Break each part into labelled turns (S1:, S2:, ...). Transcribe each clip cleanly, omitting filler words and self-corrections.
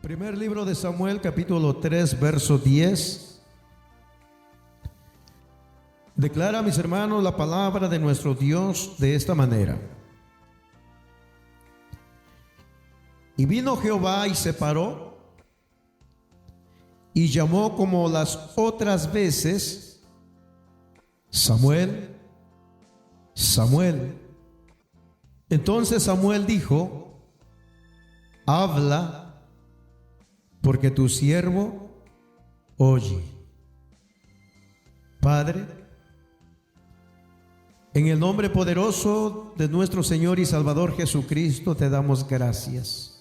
S1: Primer libro de Samuel, capítulo 3, verso 10. Declara, mis hermanos, la palabra de nuestro Dios de esta manera. Y vino Jehová y se paró y llamó como las otras veces: Samuel, Samuel. Entonces Samuel dijo: habla, porque tu siervo oye. Padre, en el nombre poderoso de nuestro Señor y Salvador Jesucristo, te damos gracias.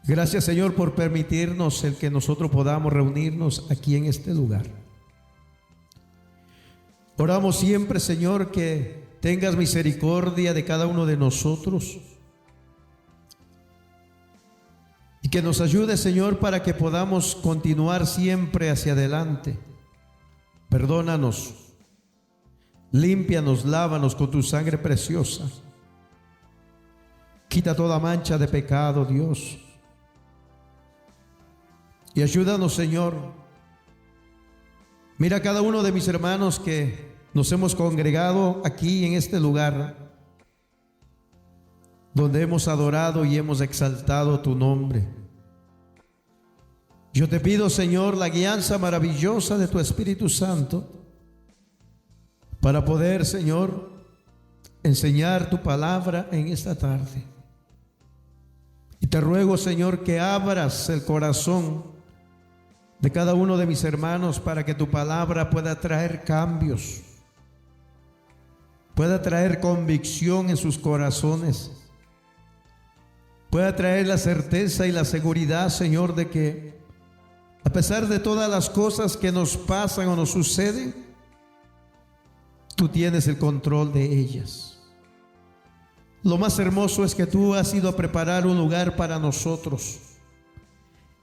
S1: Gracias, Señor, por permitirnos el que nosotros podamos reunirnos aquí en este lugar. Oramos siempre, Señor, que tengas misericordia de cada uno de nosotros y que nos ayude, Señor, para que podamos continuar siempre hacia adelante. Perdónanos, límpianos, lávanos con tu sangre preciosa. Quita toda mancha de pecado, Dios. Y ayúdanos, Señor. Mira a cada uno de mis hermanos que nos hemos congregado aquí en este lugar, donde hemos adorado y hemos exaltado tu nombre. Yo te pido, Señor, la guianza maravillosa de tu Espíritu Santo para poder, Señor, enseñar tu palabra en esta tarde. Y te ruego, Señor, que abras el corazón de cada uno de mis hermanos para que tu palabra pueda traer cambios, pueda traer convicción en sus corazones, pueda traer la certeza y la seguridad, Señor, de que a pesar de todas las cosas que nos pasan o nos suceden, tú tienes el control de ellas. Lo más hermoso es que tú has ido a preparar un lugar para nosotros.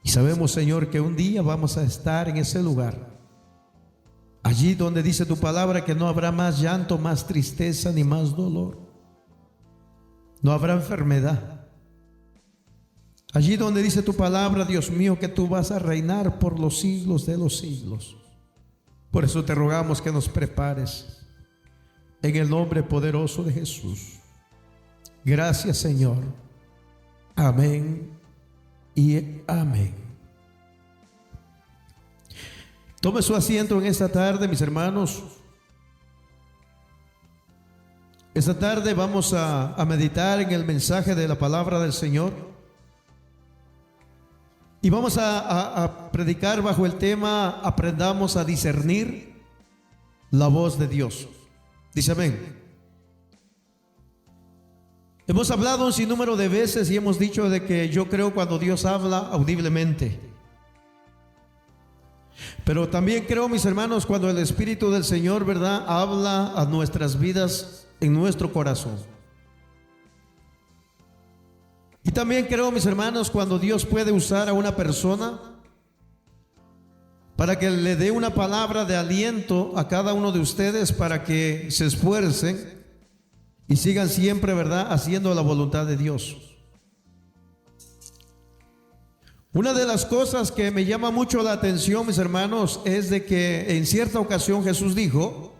S1: Y sabemos, Señor, que un día vamos a estar en ese lugar. Allí donde dice tu palabra que no habrá más llanto, más tristeza, ni más dolor. No habrá enfermedad. Allí donde dice tu palabra, Dios mío, que tú vas a reinar por los siglos de los siglos. Por eso te rogamos que nos prepares en el nombre poderoso de Jesús. Gracias, Señor. Amén y amén. Tome su asiento en esta tarde, mis hermanos. Esta tarde vamos a meditar en el mensaje de la palabra del Señor. Y vamos a predicar bajo el tema: aprendamos a discernir la voz de Dios. Dice amén. Hemos hablado un sinnúmero de veces y hemos dicho de que yo creo cuando Dios habla audiblemente. Pero también creo, mis hermanos, cuando el Espíritu del Señor, ¿verdad?, habla a nuestras vidas en nuestro corazón. Y también creo, mis hermanos, cuando Dios puede usar a una persona para que le dé una palabra de aliento a cada uno de ustedes para que se esfuercen y sigan siempre, ¿verdad?, haciendo la voluntad de Dios. Una de las cosas que me llama mucho la atención, mis hermanos, es de que en cierta ocasión Jesús dijo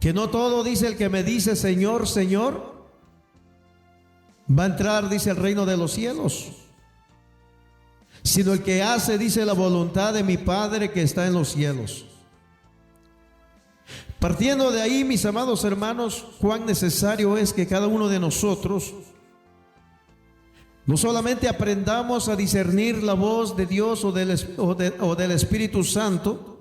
S1: que no todo, dice, el que me dice Señor, Señor, va a entrar, dice, al reino de los cielos, sino el que hace, dice, la voluntad de mi Padre que está en los cielos. Partiendo de ahí, mis amados hermanos, cuán necesario es que cada uno de nosotros no solamente aprendamos a discernir la voz de Dios o del Espíritu Santo,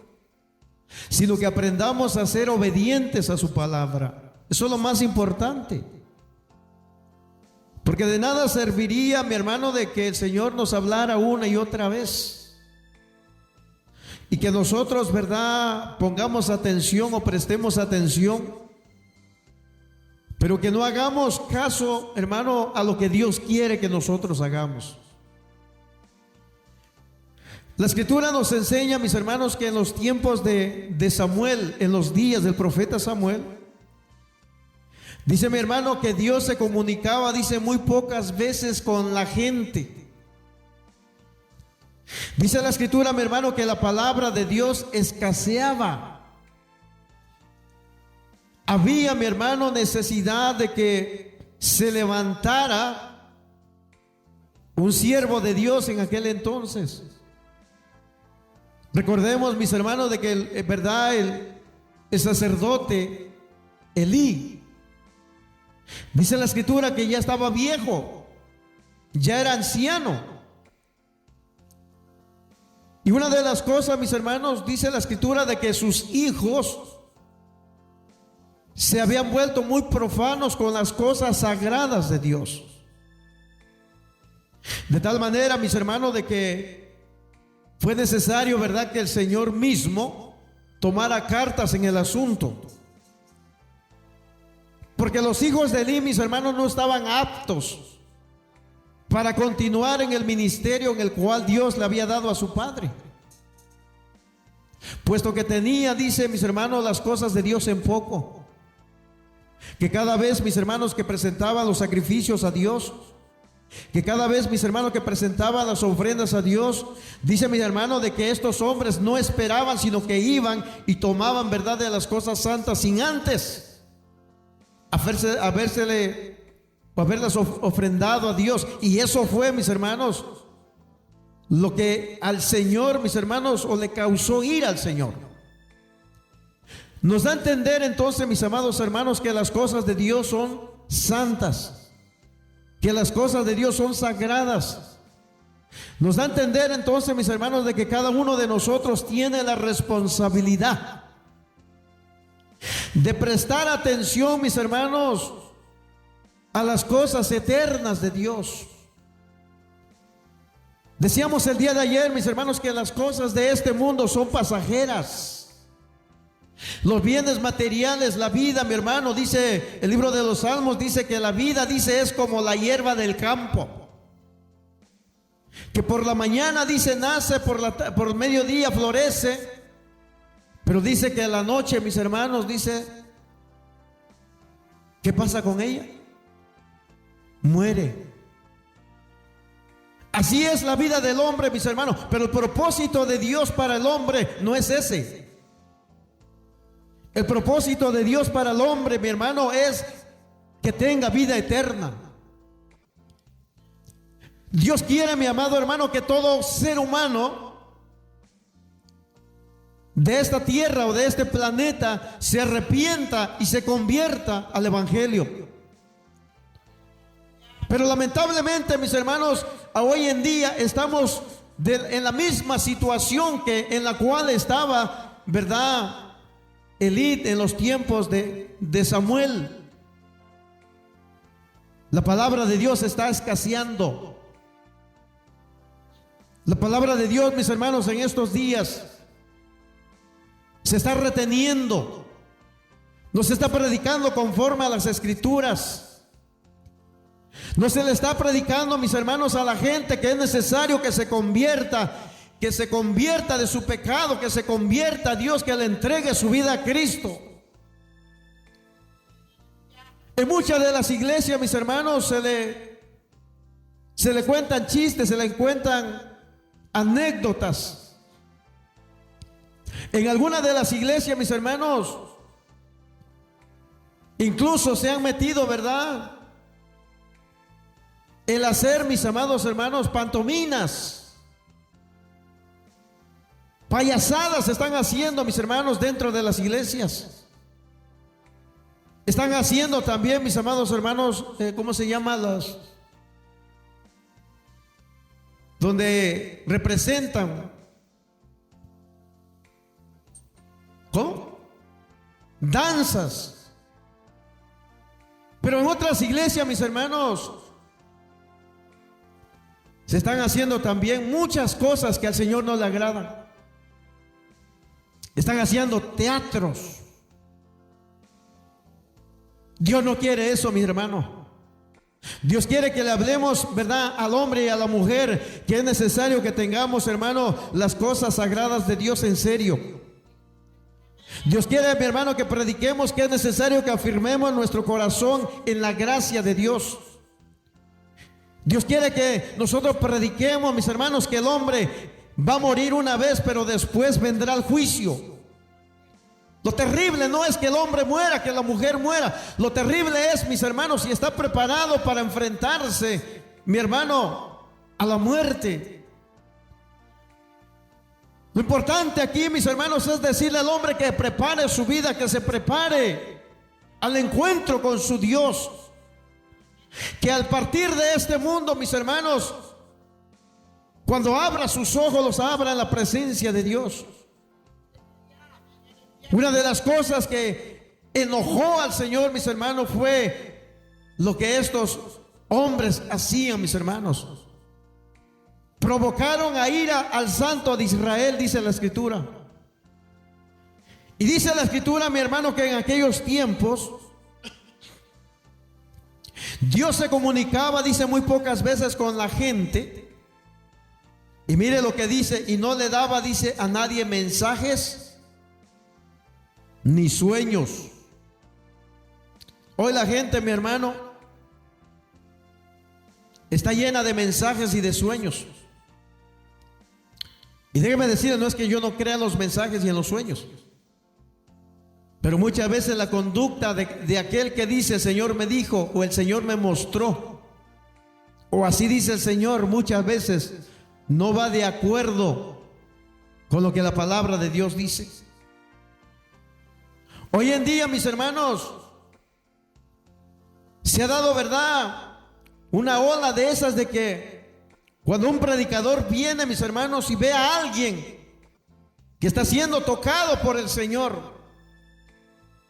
S1: sino que aprendamos a ser obedientes a su palabra. Eso es lo más importante. Porque de nada serviría, mi hermano, de que el Señor nos hablara una y otra vez y que nosotros, ¿verdad?, pongamos atención o prestemos atención, pero que no hagamos caso, hermano, a lo que Dios quiere que nosotros hagamos. La Escritura nos enseña, mis hermanos, que en los tiempos de Samuel, en los días del profeta Samuel, Dice mi hermano que Dios se comunicaba, dice, muy pocas veces con la gente. Dice la escritura, mi hermano, que la palabra de Dios escaseaba. Había, mi hermano, necesidad de que se levantara un siervo de Dios en aquel entonces. Recordemos, mis hermanos, de que el sacerdote Elí, dice la escritura que ya estaba viejo, ya era anciano. Y una de las cosas, mis hermanos, dice la escritura de que sus hijos se habían vuelto muy profanos con las cosas sagradas de Dios. De tal manera, mis hermanos, de que fue necesario, ¿verdad?, que el Señor mismo tomara cartas en el asunto. Porque los hijos de Elí, mis hermanos, no estaban aptos para continuar en el ministerio en el cual Dios le había dado a su padre. Puesto que tenía, dice, mis hermanos, las cosas de Dios en poco. Que cada vez, mis hermanos, que presentaban los sacrificios a Dios, que cada vez, mis hermanos, que presentaban las ofrendas a Dios, dice mi hermano, de que estos hombres no esperaban, sino que iban y tomaban, verdad, de las cosas santas sin antes haberlas ofrendado a Dios. Y eso fue, mis hermanos, lo que al Señor, mis hermanos, o le causó ira al Señor. Nos da a entender entonces, mis amados hermanos, que las cosas de Dios son santas, que las cosas de Dios son sagradas. Nos da a entender entonces, mis hermanos, de que cada uno de nosotros tiene la responsabilidad de prestar atención, mis hermanos, a las cosas eternas de Dios. Decíamos el día de ayer, mis hermanos, que las cosas de este mundo son pasajeras. Los bienes materiales, la vida, mi hermano, dice el libro de los Salmos, dice que la vida, dice, es como la hierba del campo, que por la mañana, dice, nace, por mediodía florece, pero dice que a la noche, mis hermanos, dice, ¿qué pasa con ella? Muere. Así es la vida del hombre, mis hermanos, pero el propósito de Dios para el hombre no es ese. El propósito de Dios para el hombre, mi hermano, es que tenga vida eterna. Dios quiere, mi amado hermano, que todo ser humano de esta tierra o de este planeta se arrepienta y se convierta al evangelio. Pero lamentablemente, mis hermanos, hoy en día estamos en la misma situación que en la cual estaba, ¿verdad?, Elí en los tiempos de Samuel. La palabra de Dios está escaseando. La palabra de Dios, mis hermanos, en estos días se está reteniendo. No se está predicando conforme a las escrituras. No se le está predicando, mis hermanos, a la gente que es necesario que se convierta de su pecado, que se convierta a Dios, que le entregue su vida a Cristo. En muchas de las iglesias, mis hermanos, se le cuentan chistes, se le cuentan anécdotas. En algunas de las iglesias, mis hermanos, incluso se han metido, ¿verdad?, el hacer, mis amados hermanos, pantominas, payasadas se están haciendo, mis hermanos, dentro de las iglesias. Están haciendo también, mis amados hermanos, ¿cómo se llama? Donde representan, ¿cómo?, danzas. Pero en otras iglesias, mis hermanos, se están haciendo también muchas cosas que al Señor no le agradan. Están haciendo teatros. Dios no quiere eso, mi hermano. Dios quiere que le hablemos, ¿verdad?, al hombre y a la mujer, que es necesario que tengamos, hermano, las cosas sagradas de Dios en serio. Dios quiere, mi hermano, que prediquemos que es necesario que afirmemos nuestro corazón en la gracia de Dios. Dios quiere que nosotros prediquemos, mis hermanos, que el hombre va a morir una vez, pero después vendrá el juicio. Lo terrible no es que el hombre muera, que la mujer muera. Lo terrible es, mis hermanos, si está preparado para enfrentarse, mi hermano, a la muerte. Lo importante aquí, mis hermanos, es decirle al hombre que prepare su vida, que se prepare al encuentro con su Dios. Que al partir de este mundo, mis hermanos, cuando abra sus ojos, los abra en la presencia de Dios. Una de las cosas que enojó al Señor, mis hermanos, fue lo que estos hombres hacían, mis hermanos. Provocaron a ira al Santo de Israel, dice la Escritura. Y dice la Escritura, mi hermano, que en aquellos tiempos Dios se comunicaba, dice, muy pocas veces con la gente. Y mire lo que dice, y no le daba, dice, a nadie mensajes ni sueños. Hoy la gente, mi hermano, está llena de mensajes y de sueños. Y déjeme decirle, no es que yo no crea en los mensajes y en los sueños, pero muchas veces la conducta de aquel que dice el Señor me dijo, o el Señor me mostró, o así dice el Señor, muchas veces no va de acuerdo con lo que la palabra de Dios dice. Hoy en día, mis hermanos, se ha dado, ¿verdad?, una ola de esas de que cuando un predicador viene, mis hermanos, y ve a alguien que está siendo tocado por el Señor,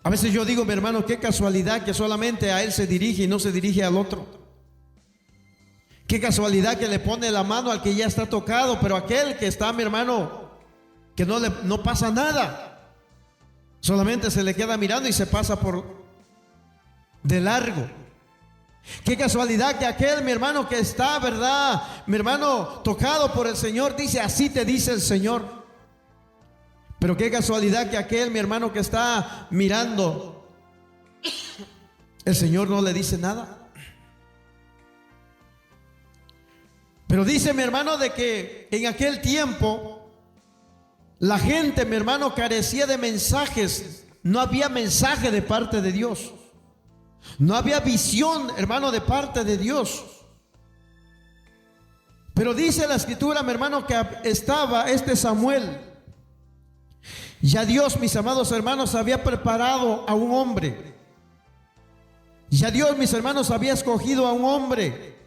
S1: a veces yo digo, mi hermano, qué casualidad que solamente a él se dirige y no se dirige al otro. Qué casualidad que le pone la mano al que ya está tocado, pero aquel que está, mi hermano, que no pasa nada, solamente se le queda mirando y se pasa por de largo. Qué casualidad que aquel, mi hermano, que está, ¿verdad?, mi hermano, tocado por el Señor, dice, así te dice el Señor. Pero qué casualidad que aquel, mi hermano, que está mirando, el Señor no le dice nada. Pero dice, mi hermano, de que en aquel tiempo la gente, mi hermano, carecía de mensajes. No había mensaje de parte de Dios. No había visión, hermano, de parte de Dios. Pero dice la Escritura, mi hermano, que estaba este Samuel. Ya Dios, mis amados hermanos, había preparado a un hombre. Ya Dios, mis hermanos, había escogido a un hombre.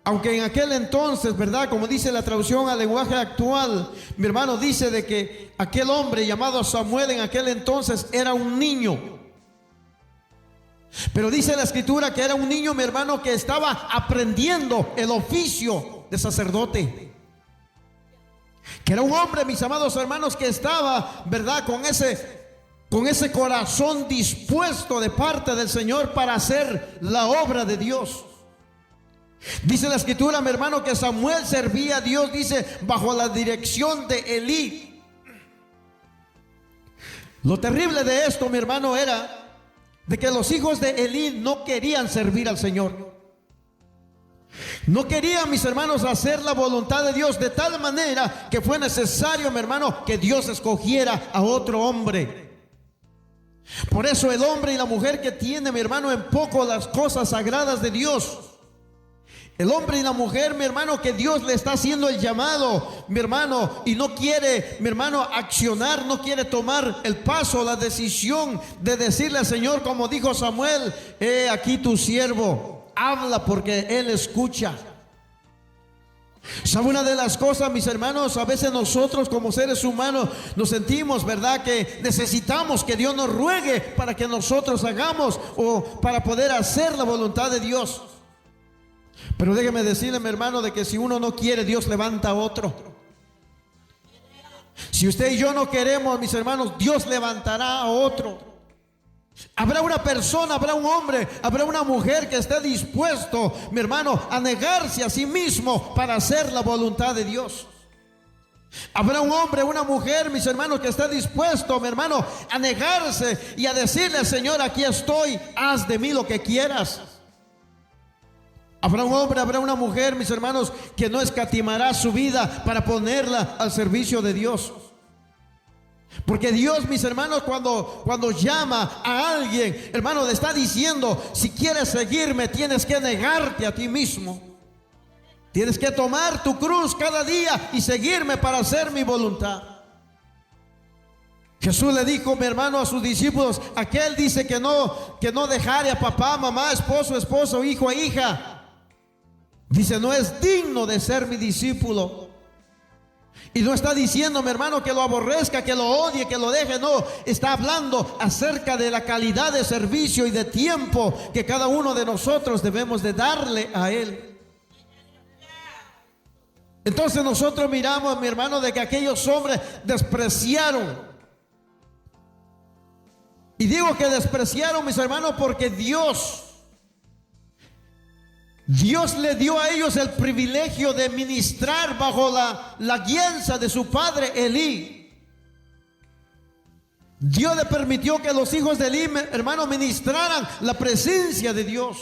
S1: Aunque en aquel entonces, ¿verdad?, como dice la traducción al lenguaje actual, mi hermano, dice de que aquel hombre llamado Samuel en aquel entonces era un niño. Pero dice la Escritura que era un niño, mi hermano, que estaba aprendiendo el oficio de sacerdote. Que era un hombre, mis amados hermanos, que estaba, ¿verdad?, con ese corazón dispuesto de parte del Señor para hacer la obra de Dios. Dice la Escritura, mi hermano, que Samuel servía a Dios, dice, bajo la dirección de Elí. Lo terrible de esto, mi hermano, era de que los hijos de Elí no querían servir al Señor. No querían, mis hermanos, hacer la voluntad de Dios, de tal manera que fue necesario, mi hermano, que Dios escogiera a otro hombre. Por eso el hombre y la mujer que tiene, mi hermano, en poco las cosas sagradas de Dios, el hombre y la mujer, mi hermano, que Dios le está haciendo el llamado, mi hermano, y no quiere, mi hermano, accionar, no quiere tomar el paso, la decisión de decirle al Señor, como dijo Samuel, he aquí tu siervo, habla porque Él escucha. ¿Sabe una de las cosas, mis hermanos? A veces nosotros como seres humanos nos sentimos, ¿verdad?, que necesitamos que Dios nos ruegue para que nosotros hagamos o para poder hacer la voluntad de Dios. Pero déjeme decirle, mi hermano, de que si uno no quiere, Dios levanta a otro. Si usted y yo no queremos, mis hermanos, Dios levantará a otro. Habrá una persona, habrá un hombre, habrá una mujer que esté dispuesto, mi hermano, a negarse a sí mismo para hacer la voluntad de Dios. Habrá un hombre, una mujer, mis hermanos, que está dispuesto, mi hermano, a negarse y a decirle: Señor, aquí estoy, haz de mí lo que quieras. Habrá un hombre, habrá una mujer, mis hermanos, que no escatimará su vida para ponerla al servicio de Dios. Porque Dios, mis hermanos, cuando llama a alguien, hermano, le está diciendo: si quieres seguirme, tienes que negarte a ti mismo. Tienes que tomar tu cruz cada día y seguirme para hacer mi voluntad. Jesús le dijo, mi hermano, a sus discípulos: aquel dice que no dejare a papá, mamá, esposo, esposo, hijo e hija, dice, no es digno de ser mi discípulo. Y no está diciendo, mi hermano, que lo aborrezca, que lo odie, que lo deje. No, está hablando acerca de la calidad de servicio y de tiempo que cada uno de nosotros debemos de darle a Él. Entonces nosotros miramos, mi hermano, de que aquellos hombres despreciaron. Y digo que despreciaron, mis hermanos, porque Dios le dio a ellos el privilegio de ministrar bajo la guianza de su padre Elí. Dios le permitió que los hijos de Elí, hermano, ministraran la presencia de Dios,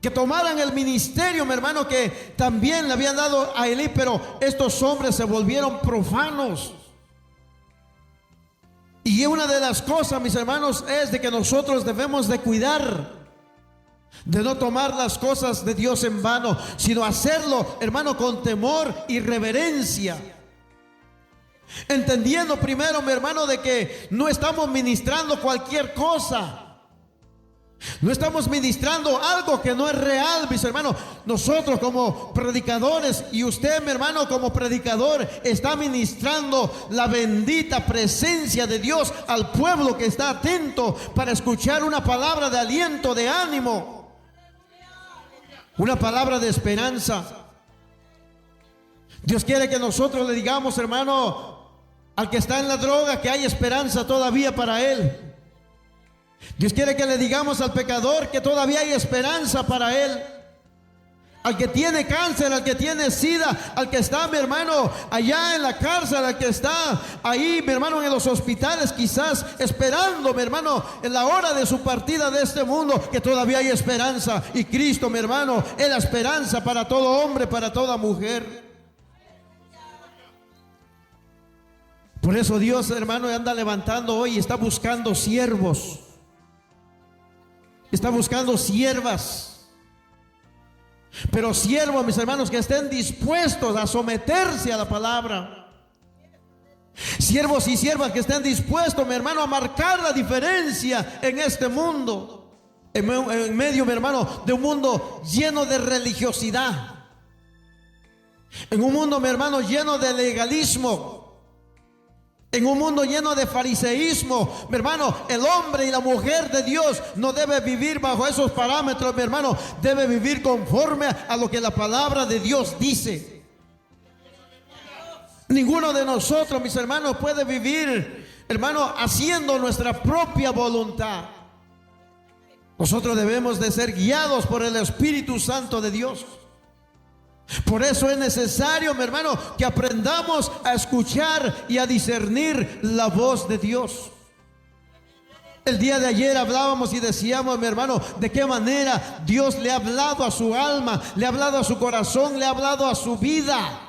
S1: que tomaran el ministerio, mi hermano, que también le habían dado a Elí. Pero estos hombres se volvieron profanos. Y una de las cosas, mis hermanos, es de que nosotros debemos de cuidar de no tomar las cosas de Dios en vano, sino hacerlo, hermano, con temor y reverencia. Entendiendo primero, mi hermano, de que no estamos ministrando cualquier cosa. No estamos ministrando algo que no es real, mis hermanos. Nosotros como predicadores, y usted, mi hermano, como predicador, está ministrando la bendita presencia de Dios al pueblo que está atento para escuchar una palabra de aliento, de ánimo, una palabra de esperanza. Dios quiere que nosotros le digamos, hermano, al que está en la droga, que hay esperanza todavía para él. Dios quiere que le digamos al pecador que todavía hay esperanza para él. Al que tiene cáncer, al que tiene sida, al que está, mi hermano, allá en la cárcel, al que está ahí, mi hermano, en los hospitales, quizás esperando, mi hermano, en la hora de su partida de este mundo, que todavía hay esperanza. Y Cristo, mi hermano, es la esperanza para todo hombre, para toda mujer. Por eso Dios, hermano, anda levantando hoy y está buscando siervos. Está buscando siervas. Pero siervos, mis hermanos, que estén dispuestos a someterse a la palabra. Siervos y siervas que estén dispuestos, mi hermano, a marcar la diferencia en este mundo. En medio, mi hermano, de un mundo lleno de religiosidad. En un mundo, mi hermano, lleno de legalismo. En un mundo lleno de fariseísmo, mi hermano, el hombre y la mujer de Dios no debe vivir bajo esos parámetros, mi hermano. Debe vivir conforme a lo que la palabra de Dios dice. Ninguno de nosotros, mis hermanos, puede vivir, hermano, haciendo nuestra propia voluntad. Nosotros debemos de ser guiados por el Espíritu Santo de Dios. Por eso es necesario, mi hermano, que aprendamos a escuchar y a discernir la voz de Dios. El día de ayer hablábamos y decíamos, mi hermano, de qué manera Dios le ha hablado a su alma, le ha hablado a su corazón, le ha hablado a su vida.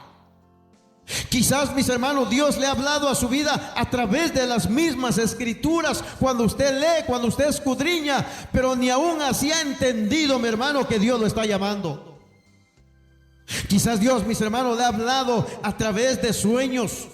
S1: Quizás, mis hermanos, Dios le ha hablado a su vida a través de las mismas escrituras, cuando usted lee, cuando usted escudriña, pero ni aún así ha entendido, mi hermano, que Dios lo está llamando. Quizás Dios, mis hermanos, le ha hablado a través de sueños.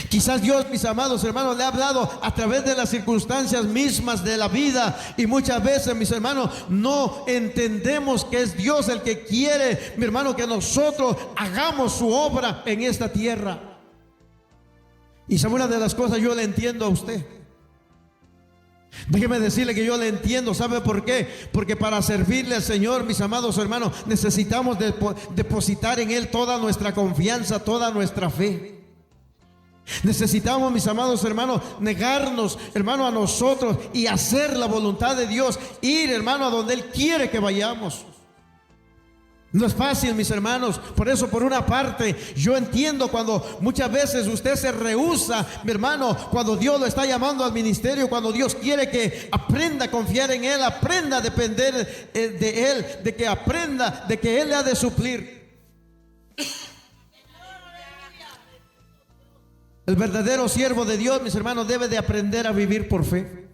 S1: Quizás Dios, mis amados hermanos, le ha hablado a través de las circunstancias mismas de la vida. Y muchas veces, mis hermanos, no entendemos que es Dios el que quiere, mi hermano, que nosotros hagamos su obra en esta tierra. Y sabe, una de las cosas yo le entiendo a usted. Déjeme decirle que yo le entiendo. ¿Sabe por qué? Porque para servirle al Señor, mis amados hermanos, necesitamos depositar en Él toda nuestra confianza, toda nuestra fe. Necesitamos, mis amados hermanos, negarnos, hermano, a nosotros y hacer la voluntad de Dios. Ir, hermano, a donde Él quiere que vayamos. No es fácil, mis hermanos. Por eso, por una parte, yo entiendo cuando muchas veces usted se rehúsa, mi hermano, cuando Dios lo está llamando al ministerio, cuando Dios quiere que aprenda a confiar en Él, aprenda a depender de Él, de que aprenda de que Él le ha de suplir. El verdadero siervo de Dios, mis hermanos, debe de aprender a vivir por fe.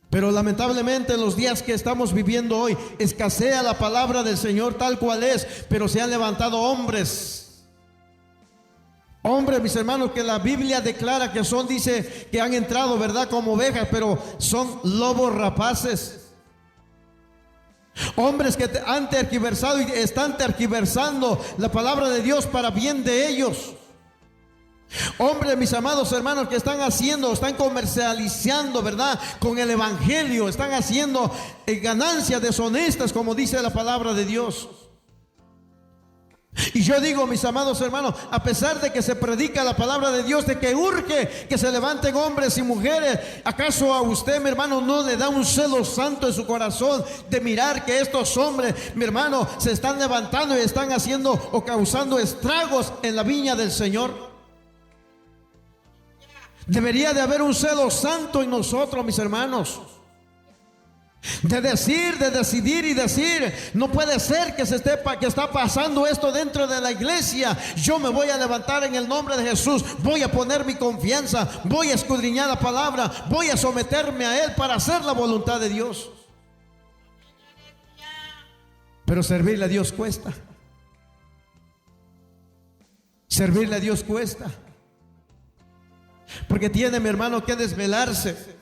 S1: Pero lamentablemente en los días que estamos viviendo hoy, escasea la palabra del Señor tal cual es, pero se han levantado hombres, mis hermanos, que la Biblia declara que son, dice, que han entrado, ¿verdad?, como ovejas, pero son lobos rapaces. Hombres que han tergiversado y están tergiversando la palabra de Dios para bien de ellos. Hombres, mis amados hermanos, que están comercializando, ¿verdad?, con el evangelio, están haciendo ganancias deshonestas, como dice la palabra de Dios. Y yo digo, mis amados hermanos, a pesar de que se predica la palabra de Dios, de que urge que se levanten hombres y mujeres, ¿acaso a usted, mi hermano, no le da un celo santo en su corazón de mirar que estos hombres, mi hermano, se están levantando y están haciendo o causando estragos en la viña del Señor? Debería de haber un celo santo en nosotros, mis hermanos, de decir, de decidir y decir: no puede ser que está pasando esto dentro de la iglesia. Yo me voy a levantar en el nombre de Jesús, voy a poner mi confianza, voy a escudriñar la palabra, voy a someterme a Él para hacer la voluntad de Dios. Pero servirle a Dios cuesta. Servirle a Dios cuesta. Porque tiene, mi hermano, que desvelarse.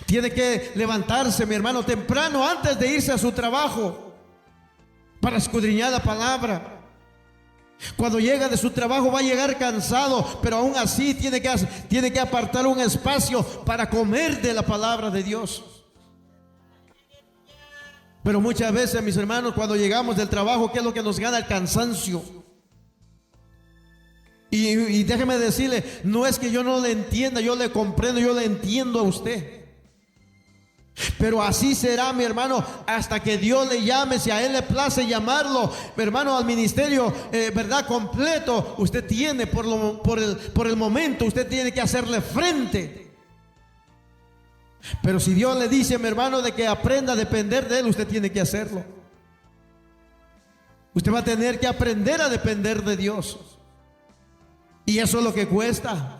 S1: Tiene que levantarse, mi hermano, temprano antes de irse a su trabajo para escudriñar la palabra. Cuando llega de su trabajo va a llegar cansado, pero aún así tiene que apartar un espacio para comer de la palabra de Dios. Pero muchas veces, mis hermanos, cuando llegamos del trabajo, ¿qué es lo que nos gana? El cansancio. Y déjeme decirle, no es que yo no le entienda, yo le comprendo, yo le entiendo a usted. Pero así será, mi hermano, hasta que Dios le llame. Si a Él le place llamarlo, mi hermano, al ministerio, verdad, completo, usted tiene por el momento, usted tiene que hacerle frente. Pero si Dios le dice, mi hermano, de que aprenda a depender de Él, usted tiene que hacerlo. Usted va a tener que aprender a depender de Dios. Y eso es lo que cuesta.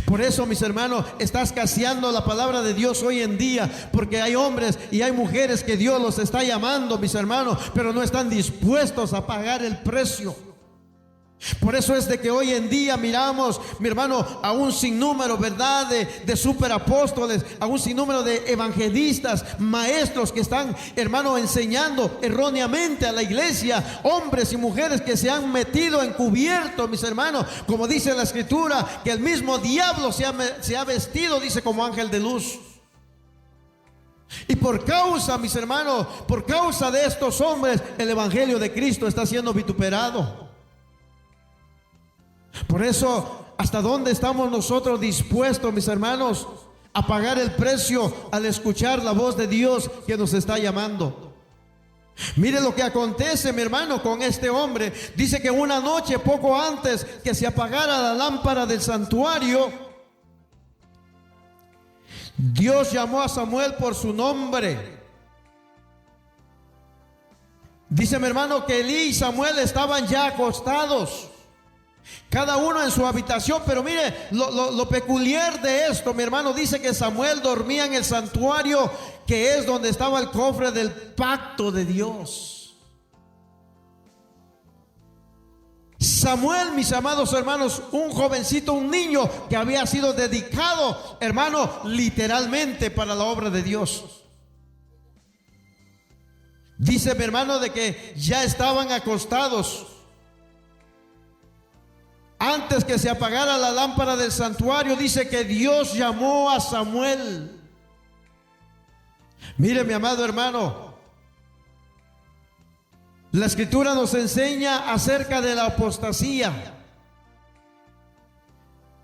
S1: Por eso, mis hermanos, está escaseando la palabra de Dios hoy en día, porque hay hombres y hay mujeres que Dios los está llamando, mis hermanos, pero no están dispuestos a pagar el precio. Por eso es de que hoy en día miramos, mi hermano, a un sinnúmero, ¿verdad?, de superapóstoles, a un sinnúmero de evangelistas, maestros que están, hermano, enseñando erróneamente a la iglesia. Hombres y mujeres que se han metido encubierto, mis hermanos, como dice la escritura, que el mismo diablo se ha vestido, dice, como ángel de luz. Y por causa, mis hermanos, por causa de estos hombres, el evangelio de Cristo está siendo vituperado. Por eso, ¿hasta dónde estamos nosotros dispuestos, mis hermanos, a pagar el precio al escuchar la voz de Dios que nos está llamando? Mire lo que acontece, mi hermano, con este hombre. Dice que una noche, poco antes que se apagara la lámpara del santuario, Dios llamó a Samuel por su nombre. Dice, mi hermano, que Elí y Samuel estaban ya acostados, cada uno en su habitación. Pero mire lo peculiar de esto, mi hermano. Dice que Samuel dormía en el santuario, que es donde estaba el cofre del pacto de Dios. Samuel, mis amados hermanos, un jovencito, un niño que había sido dedicado, hermano, literalmente para la obra de Dios. Dice, mi hermano, de que ya estaban acostados. Antes que se apagara la lámpara del santuario, dice que Dios llamó a Samuel. Mire, mi amado hermano, la escritura nos enseña acerca de la apostasía.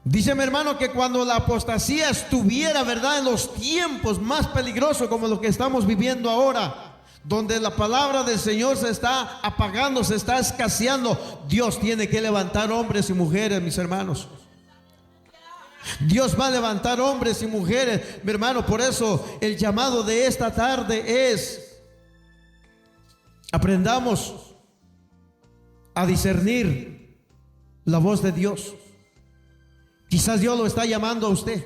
S1: Dice mi hermano que cuando la apostasía estuviera, ¿verdad?, en los tiempos más peligrosos como lo que estamos viviendo ahora, donde la palabra del Señor se está apagando, se está escaseando, Dios tiene que levantar hombres y mujeres, mis hermanos. Dios va a levantar hombres y mujeres, mi hermano. Por eso el llamado de esta tarde es: aprendamos a discernir la voz de Dios. Quizás Dios lo está llamando a usted.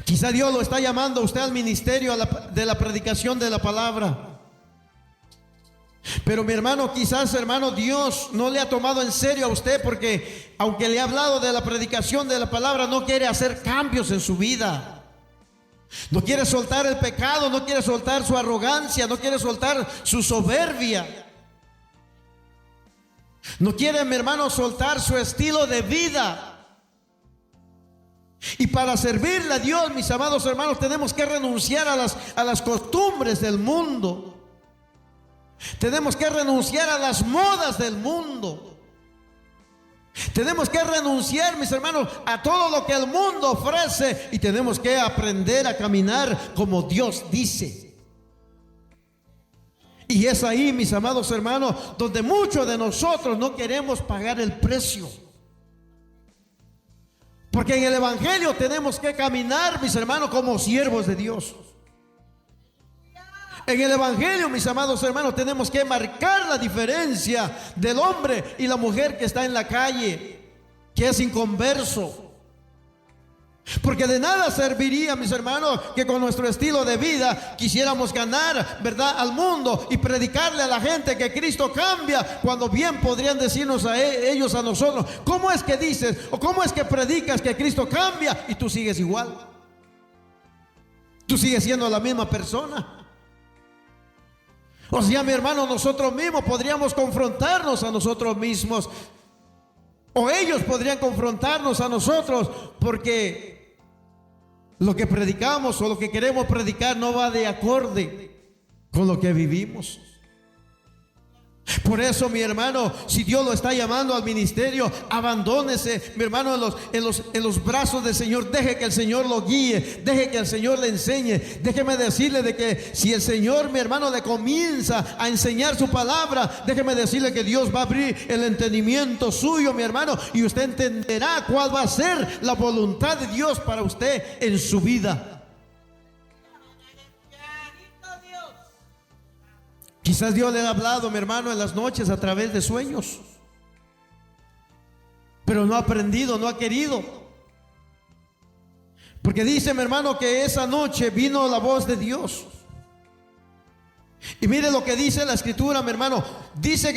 S1: Quizás Dios lo está llamando a usted al ministerio de la predicación de la palabra. Pero mi hermano, quizás, hermano, Dios no le ha tomado en serio a usted, porque aunque le ha hablado de la predicación de la palabra, no quiere hacer cambios en su vida. No quiere soltar el pecado, no quiere soltar su arrogancia, no quiere soltar su soberbia. No quiere, mi hermano, soltar su estilo de vida. Y para servirle a Dios, mis amados hermanos, tenemos que renunciar a las costumbres del mundo. Tenemos que renunciar a las modas del mundo. Tenemos que renunciar, mis hermanos, a todo lo que el mundo ofrece. Y tenemos que aprender a caminar como Dios dice. Y es ahí, mis amados hermanos, donde muchos de nosotros no queremos pagar el precio. Porque en el Evangelio tenemos que caminar, mis hermanos, como siervos de Dios. En el Evangelio, mis amados hermanos, tenemos que marcar la diferencia del hombre y la mujer que está en la calle, que es inconverso. Porque de nada serviría, mis hermanos, que con nuestro estilo de vida quisiéramos ganar, ¿verdad?, al mundo y predicarle a la gente que Cristo cambia, cuando bien podrían decirnos a ellos, a nosotros: ¿cómo es que dices o cómo es que predicas que Cristo cambia y tú sigues igual? Tú sigues siendo la misma persona. O sea, mi hermano, nosotros mismos podríamos confrontarnos a nosotros mismos, o ellos podrían confrontarnos a nosotros, porque lo que predicamos o lo que queremos predicar no va de acorde con lo que vivimos. Por eso, mi hermano, si Dios lo está llamando al ministerio, abandónese, mi hermano, en los brazos del Señor. Deje que el Señor lo guíe, deje que el Señor le enseñe. Déjeme decirle de que si el Señor, mi hermano, le comienza a enseñar su palabra, déjeme decirle que Dios va a abrir el entendimiento suyo, mi hermano, y usted entenderá cuál va a ser la voluntad de Dios para usted en su vida. Quizás Dios le ha hablado, mi hermano, en las noches a través de sueños, pero no ha aprendido, no ha querido. Porque dice, mi hermano, que esa noche vino la voz de Dios. Y mire lo que dice la escritura, mi hermano. Dice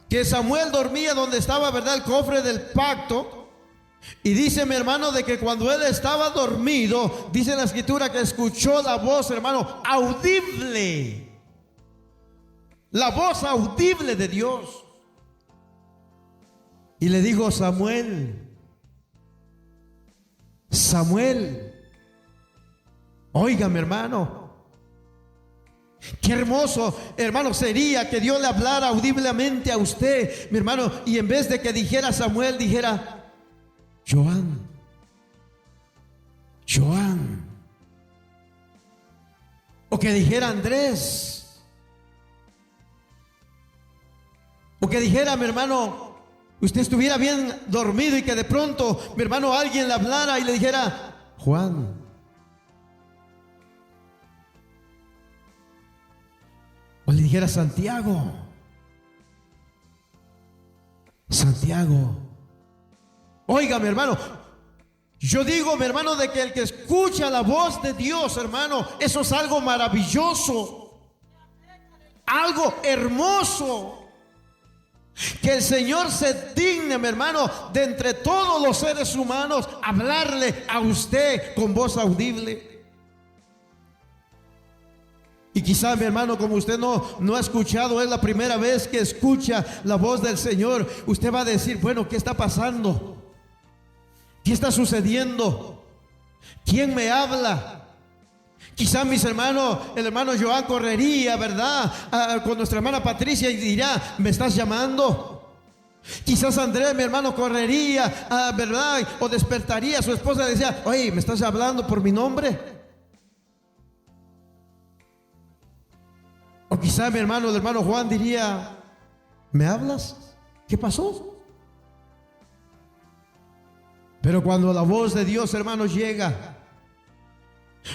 S1: que Samuel dormía donde estaba, ¿verdad?, el cofre del pacto. Y dice, mi hermano, de que cuando él estaba dormido, dice la escritura que escuchó la voz, hermano, audible. La voz audible de Dios. Y le dijo: Samuel, Samuel. Oiga, mi hermano, qué hermoso, hermano, sería que Dios le hablara audiblemente a usted, mi hermano, y en vez de que dijera Samuel, dijera Joan, Joan. O que dijera Andrés. O que dijera, mi hermano, usted estuviera bien dormido y que de pronto, mi hermano, alguien le hablara y le dijera Juan. O le dijera Santiago. Santiago. Oiga, mi hermano, yo digo, mi hermano, de que el que escucha la voz de Dios, hermano, eso es algo maravilloso, algo hermoso. Que el Señor se digne, mi hermano, de entre todos los seres humanos, hablarle a usted con voz audible. Y quizá, mi hermano, como usted no ha escuchado, es la primera vez que escucha la voz del Señor, usted va a decir: bueno, ¿qué está pasando? ¿Qué está sucediendo? ¿Quién me habla? Quizá, mis hermanos, el hermano Joan correría, ¿verdad?, con nuestra hermana Patricia y dirá: ¿me estás llamando? Quizás Andrés, mi hermano, correría, ¿verdad? O despertaría a su esposa y le decía: oye, ¿me estás hablando por mi nombre? O quizás mi hermano, el hermano Juan diría: ¿me hablas? ¿Qué pasó? Pero cuando la voz de Dios, hermanos, llega,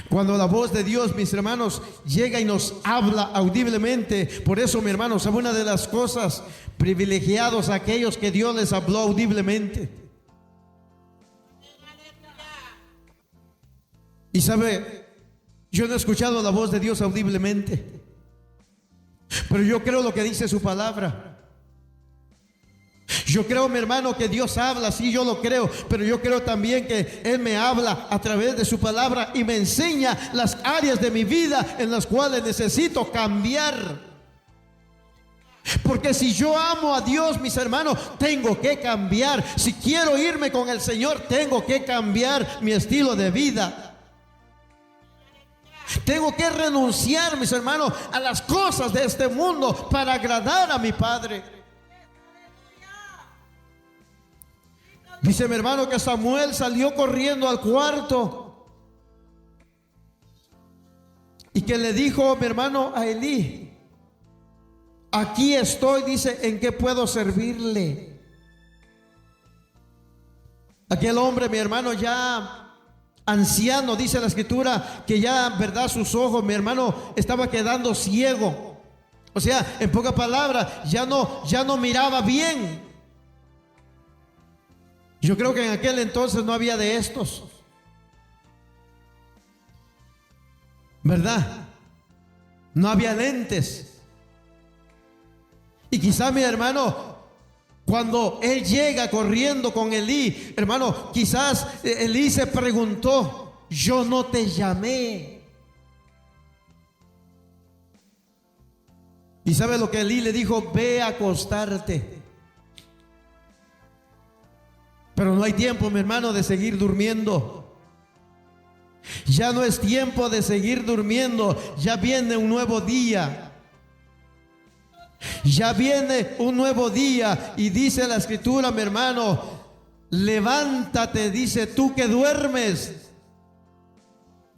S1: cuando la voz de Dios, mis hermanos, llega y nos habla audiblemente. Por eso, mi hermano, ¿sabe una de las cosas? Privilegiados aquellos que Dios les habló audiblemente. Y sabe, yo no he escuchado la voz de Dios audiblemente, pero yo creo lo que dice su palabra. Yo creo, mi hermano, que Dios habla, sí, yo lo creo, pero yo creo también que Él me habla a través de su palabra y me enseña las áreas de mi vida en las cuales necesito cambiar. Porque si yo amo a Dios, mis hermanos, tengo que cambiar. Si quiero irme con el Señor, tengo que cambiar mi estilo de vida. Tengo que renunciar, mis hermanos, a las cosas de este mundo para agradar a mi Padre. Dice mi hermano que Samuel salió corriendo al cuarto y que le dijo, mi hermano, a Elí: aquí estoy, dice, ¿en qué puedo servirle? Aquel hombre, mi hermano, ya anciano, dice la escritura, que ya, verdad, sus ojos, mi hermano, estaba quedando ciego. O sea, en pocas palabras, ya no miraba bien. Yo creo que en aquel entonces no había de estos, ¿verdad? No había lentes. Y quizá, mi hermano, cuando él llega corriendo con Elí, hermano, quizás Elí se preguntó: yo no te llamé. Y sabe lo que Elí le dijo: ve a acostarte. Pero no hay tiempo, mi hermano, de seguir durmiendo. Ya no es tiempo de seguir durmiendo. Ya viene un nuevo día. Ya viene un nuevo día. Y dice la escritura, mi hermano: levántate, dice, tú que duermes.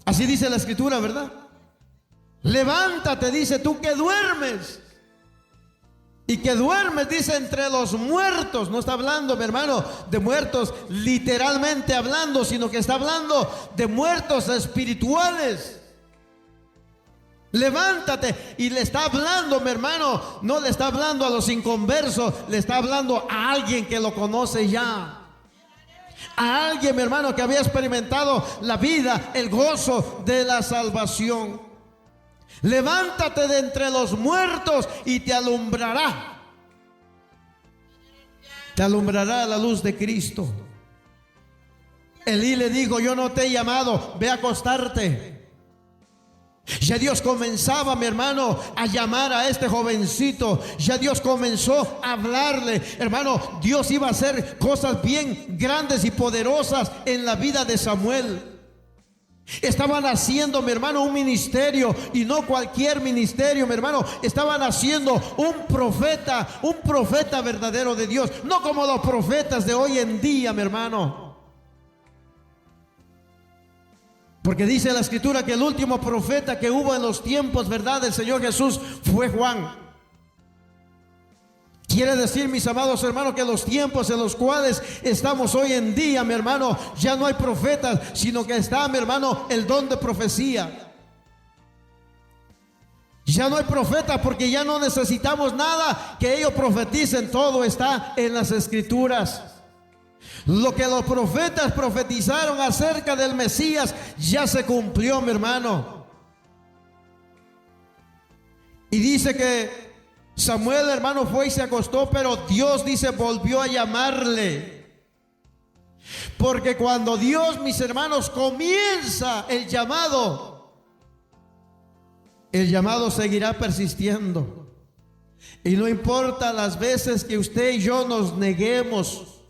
S1: Así dice la escritura, ¿verdad? Levántate, dice, tú que duermes. Y que duermes, dice, entre los muertos. No está hablando, mi hermano, de muertos literalmente hablando, sino que está hablando de muertos espirituales. Levántate. Y le está hablando, mi hermano, no le está hablando a los inconversos, le está hablando a alguien que lo conoce ya. A alguien, mi hermano, que había experimentado la vida, el gozo de la salvación. Levántate de entre los muertos y te alumbrará. Te alumbrará la luz de Cristo. Elí le dijo: yo no te he llamado, ve a acostarte. Ya Dios comenzaba, mi hermano, a llamar a este jovencito. Ya Dios comenzó a hablarle. Hermano, Dios iba a hacer cosas bien grandes y poderosas en la vida de Samuel. Estaban haciendo, mi hermano, un ministerio, y no cualquier ministerio, mi hermano. Estaban haciendo un profeta verdadero de Dios, no como los profetas de hoy en día, mi hermano. Porque dice la escritura que el último profeta que hubo en los tiempos, verdad, del Señor Jesús fue Juan. Quiere decir, mis amados hermanos, que los tiempos en los cuales estamos hoy en día, mi hermano, ya no hay profetas, sino que está, mi hermano, el don de profecía. Ya no hay profetas porque ya no necesitamos nada que ellos profeticen, todo está en las escrituras. Lo que los profetas profetizaron acerca del Mesías ya se cumplió, mi hermano. Y dice que Samuel, hermano, fue y se acostó, pero Dios, dice, volvió a llamarle. Porque cuando Dios, mis hermanos, comienza el llamado seguirá persistiendo. Y no importa las veces que usted y yo nos neguemos,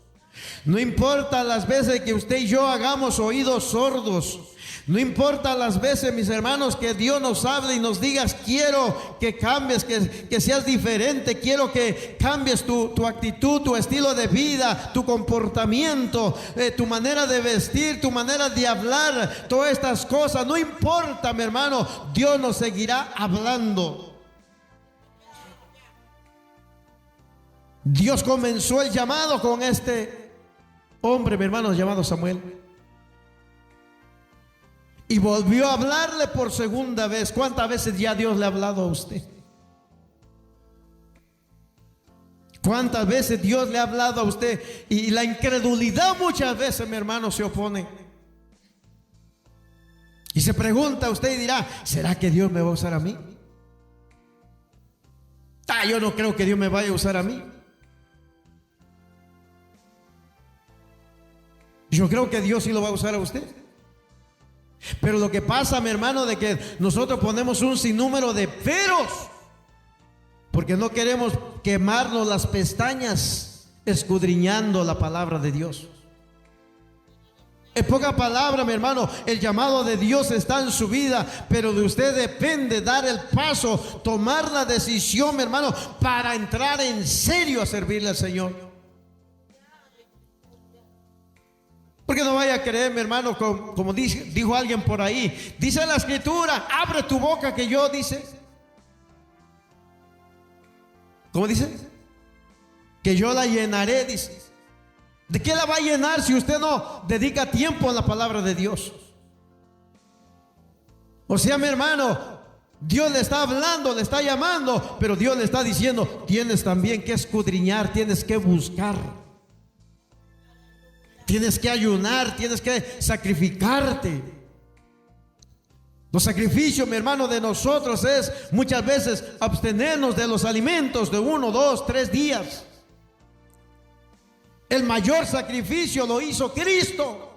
S1: no importa las veces que usted y yo hagamos oídos sordos, No importa las veces, mis hermanos, que Dios nos hable y nos digas: quiero que cambies, que seas diferente, quiero que cambies tu actitud, tu estilo de vida, tu comportamiento, tu manera de vestir, tu manera de hablar, todas estas cosas. No importa, mi hermano, Dios nos seguirá hablando. Dios comenzó el llamado con este hombre, mi hermano, llamado Samuel. Y volvió a hablarle por segunda vez. ¿Cuántas veces ya Dios le ha hablado a usted? ¿Cuántas veces Dios le ha hablado a usted? Y la incredulidad muchas veces, mi hermano, se opone. Y se pregunta usted y dirá: ¿será que Dios me va a usar a mí? Yo no creo que Dios me vaya a usar a mí. Yo creo que Dios sí lo va a usar a usted. Pero lo que pasa, mi hermano, de que nosotros ponemos un sinnúmero de peros, porque no queremos quemarnos las pestañas escudriñando la palabra de Dios. En poca palabra, mi hermano, el llamado de Dios está en su vida, pero de usted depende dar el paso, tomar la decisión, mi hermano, para entrar en serio a servirle al Señor. Porque no vaya a creer, mi hermano, como dijo alguien por ahí. Dice la Escritura: abre tu boca que yo, dice. ¿Cómo dice? Que yo la llenaré, dice. ¿De qué la va a llenar si usted no dedica tiempo a la palabra de Dios? O sea, mi hermano, Dios le está hablando, le está llamando, pero Dios le está diciendo: tienes también que escudriñar, tienes que buscar. Tienes que ayunar, tienes que sacrificarte. Los sacrificios, mi hermano, de nosotros es muchas veces abstenernos de los alimentos de 1, 2, 3 días. El mayor sacrificio lo hizo Cristo.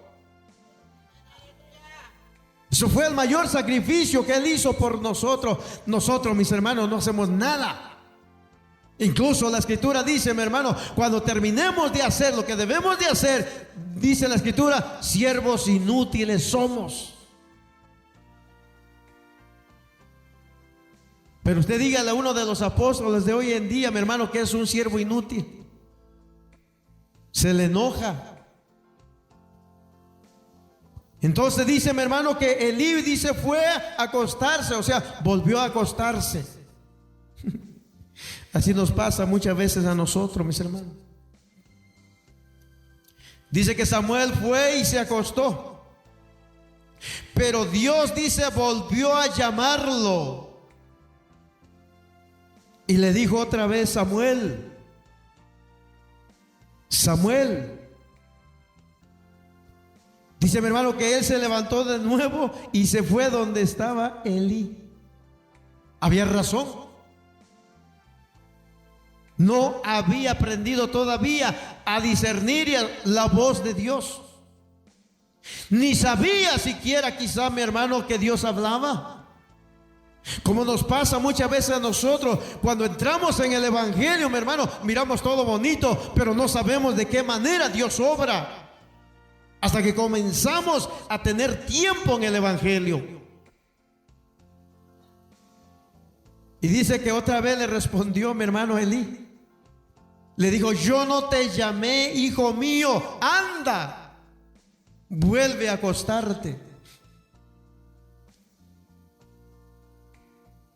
S1: Eso fue el mayor sacrificio que Él hizo por nosotros. Nosotros, mis hermanos, no hacemos nada. Incluso la Escritura dice, mi hermano, cuando terminemos de hacer lo que debemos de hacer, dice la Escritura: siervos inútiles somos. Pero usted dígale a uno de los apóstoles de hoy en día, mi hermano, que es un siervo inútil. Se le enoja. Entonces dice, mi hermano, que Elí, dice, fue a acostarse, o sea, volvió a acostarse. Así nos pasa muchas veces a nosotros, mis hermanos. Dice que Samuel fue y se acostó, pero Dios, dice, volvió a llamarlo y le dijo otra vez: Samuel, Samuel. Dice, mi hermano, que él se levantó de nuevo y se fue donde estaba Elí. Había razón. No había aprendido todavía a discernir la voz de Dios. Ni sabía siquiera, quizá, mi hermano, que Dios hablaba. Como nos pasa muchas veces a nosotros cuando entramos en el evangelio, mi hermano, miramos todo bonito, pero no sabemos de qué manera Dios obra. Hasta que comenzamos a tener tiempo en el evangelio. Y dice que otra vez le respondió, mi hermano, Elí. Le dijo: yo no te llamé, hijo mío, anda, vuelve a acostarte.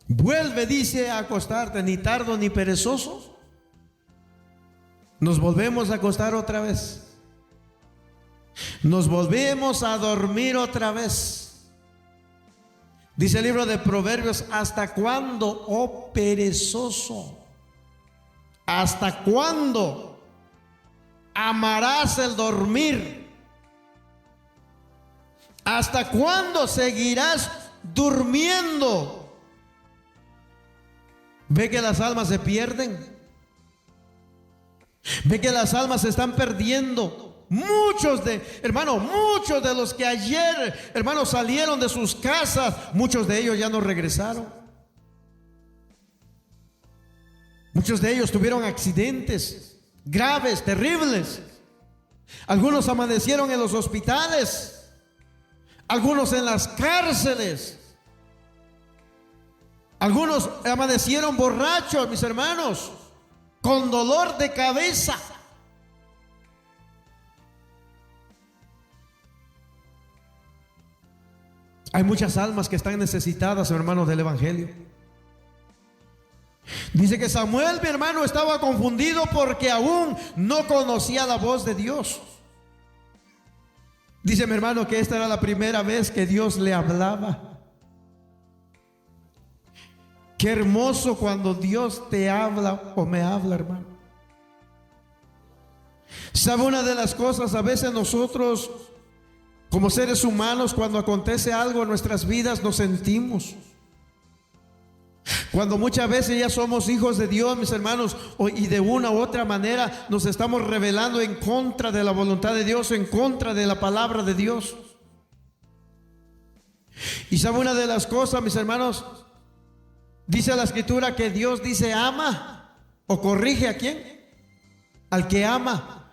S1: Vuelve, dice, a acostarte, ni tardo ni perezoso. Nos volvemos a acostar otra vez. Nos volvemos a dormir otra vez. Dice el libro de Proverbios: ¿hasta cuándo, oh perezoso? ¿Hasta cuándo amarás el dormir? ¿Hasta cuándo seguirás durmiendo? ¿Ve que las almas se pierden? ¿Ve que las almas se están perdiendo? Muchos de los que ayer, hermanos, salieron de sus casas, muchos de ellos ya no regresaron. Muchos de ellos tuvieron accidentes graves, terribles. Algunos amanecieron en los hospitales. algunos en las cárceles, algunos amanecieron borrachos, mis hermanos, con dolor de cabeza. Hay muchas almas que están necesitadas, hermanos, del Evangelio. Dice que Samuel, mi hermano, estaba confundido porque aún no conocía la voz de Dios. Dice mi hermano que esta era la primera vez que Dios le hablaba. Qué hermoso cuando Dios te habla o me habla, hermano. ¿Sabe una de las cosas? A veces nosotros, como seres humanos, cuando acontece algo en nuestras vidas, nos sentimos. Cuando muchas veces ya somos hijos de Dios, mis hermanos, y de una u otra manera nos estamos rebelando en contra de la voluntad de Dios, en contra de la palabra de Dios. Y sabe una de las cosas, mis hermanos, dice la Escritura que Dios dice ama o corrige ¿a quién? Al que ama.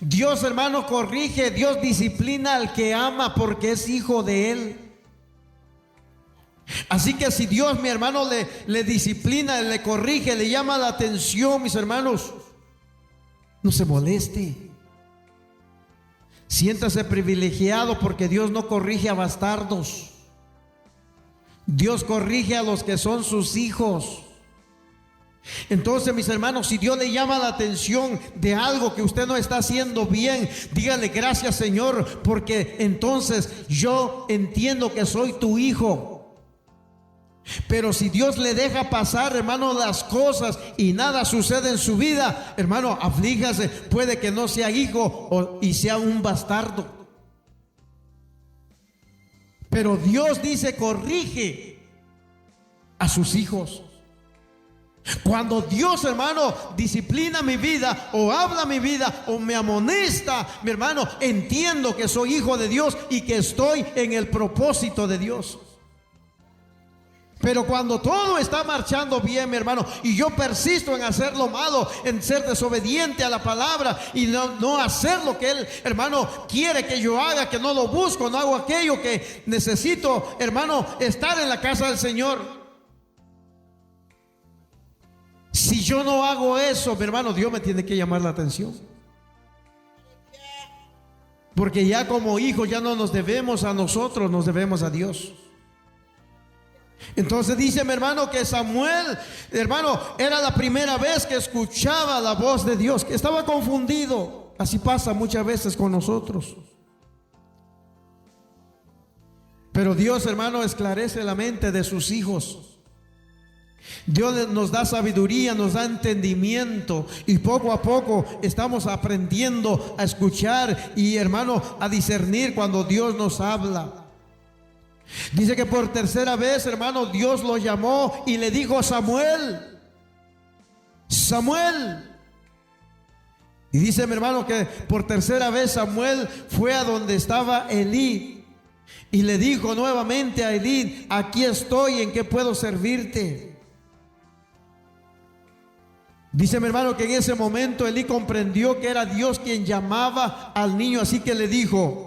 S1: Dios, hermano, corrige, Dios disciplina al que ama porque es hijo de Él. Así que si Dios, mi hermano, le disciplina, le corrige, le llama la atención, mis hermanos, no se moleste. Siéntase privilegiado porque Dios no corrige a bastardos. Dios corrige a los que son sus hijos. Entonces, mis hermanos, si Dios le llama la atención de algo que usted no está haciendo bien, dígale gracias, Señor, porque entonces yo entiendo que soy tu hijo. Pero si Dios le deja pasar, hermano, las cosas y nada sucede en su vida, hermano, aflíjase, puede que no sea hijo y sea un bastardo. Pero Dios dice corrige a sus hijos. Cuando Dios, hermano, disciplina mi vida o habla mi vida o me amonesta, mi hermano, entiendo que soy hijo de Dios y que estoy en el propósito de Dios. Pero cuando todo está marchando bien, mi hermano, y yo persisto en hacer lo malo, en ser desobediente a la palabra y no hacer lo que Él, hermano, quiere que yo haga, que no lo busco, no hago aquello que necesito, hermano, estar en la casa del Señor. Si yo no hago eso, mi hermano, Dios me tiene que llamar la atención. Porque ya como hijos ya no nos debemos a nosotros, nos debemos a Dios. Entonces dice mi hermano que Samuel, hermano, era la primera vez que escuchaba la voz de Dios, que estaba confundido. Así pasa muchas veces con nosotros. Pero Dios, hermano, esclarece la mente de sus hijos. Dios nos da sabiduría, nos da entendimiento y poco a poco estamos aprendiendo a escuchar y, hermano, a discernir cuando Dios nos habla. Dice que por tercera vez, hermano, Dios lo llamó y le dijo: Samuel, Samuel. Y dice mi hermano que por tercera vez Samuel fue a donde estaba Elí y le dijo nuevamente a Elí: aquí estoy, ¿en qué puedo servirte? Dice mi hermano que en ese momento Elí comprendió que era Dios quien llamaba al niño, así que le dijo: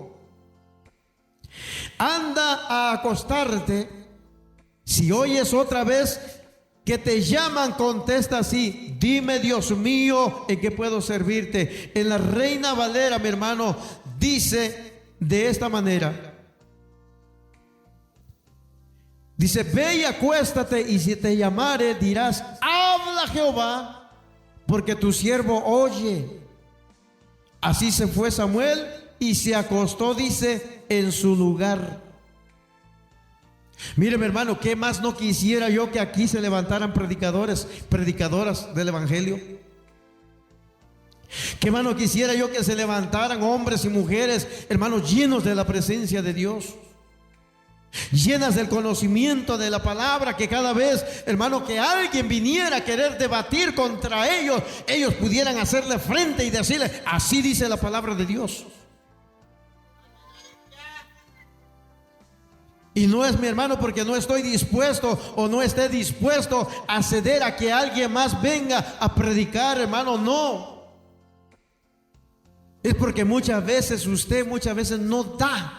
S1: anda a acostarte. Si oyes otra vez que te llaman, contesta así: dime, Dios mío, ¿en qué puedo servirte? En la Reina Valera, mi hermano, dice de esta manera. Dice: ve y acuéstate, y si te llamare dirás: habla Jehová, porque tu siervo oye. Así se fue Samuel y se acostó, dice, en su lugar. Mire, mi hermano, ¿qué más no quisiera yo que aquí se levantaran predicadores, predicadoras del Evangelio? ¿Qué más no quisiera yo que se levantaran hombres y mujeres, hermanos, llenos de la presencia de Dios, llenas del conocimiento de la palabra, que cada vez, hermano, que alguien viniera a querer debatir contra ellos, ellos pudieran hacerle frente y decirle: así dice la palabra de Dios? Y no es, mi hermano, porque no estoy dispuesto o no esté dispuesto a ceder a que alguien más venga a predicar, hermano, no. Es porque muchas veces usted no da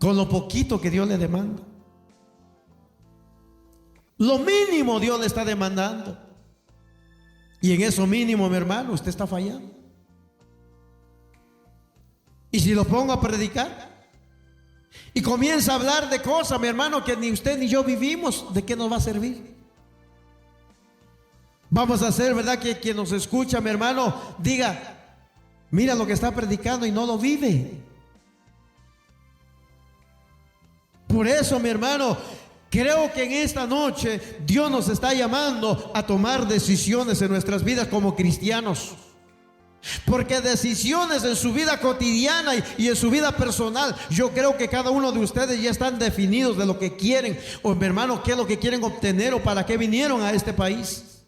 S1: con lo poquito que Dios le demanda. Lo mínimo Dios le está demandando. Y en eso mínimo, mi hermano, usted está fallando. Y si lo pongo a predicar y comienza a hablar de cosas, mi hermano, que ni usted ni yo vivimos, ¿de qué nos va a servir? Vamos a hacer, ¿verdad?, que quien nos escucha, mi hermano, diga: mira lo que está predicando y no lo vive. Por eso, mi hermano, creo que en esta noche Dios nos está llamando a tomar decisiones en nuestras vidas como cristianos. Porque decisiones en su vida cotidiana y en su vida personal, yo creo que cada uno de ustedes ya están definidos de lo que quieren, o mi hermano, qué es lo que quieren obtener o para qué vinieron a este país.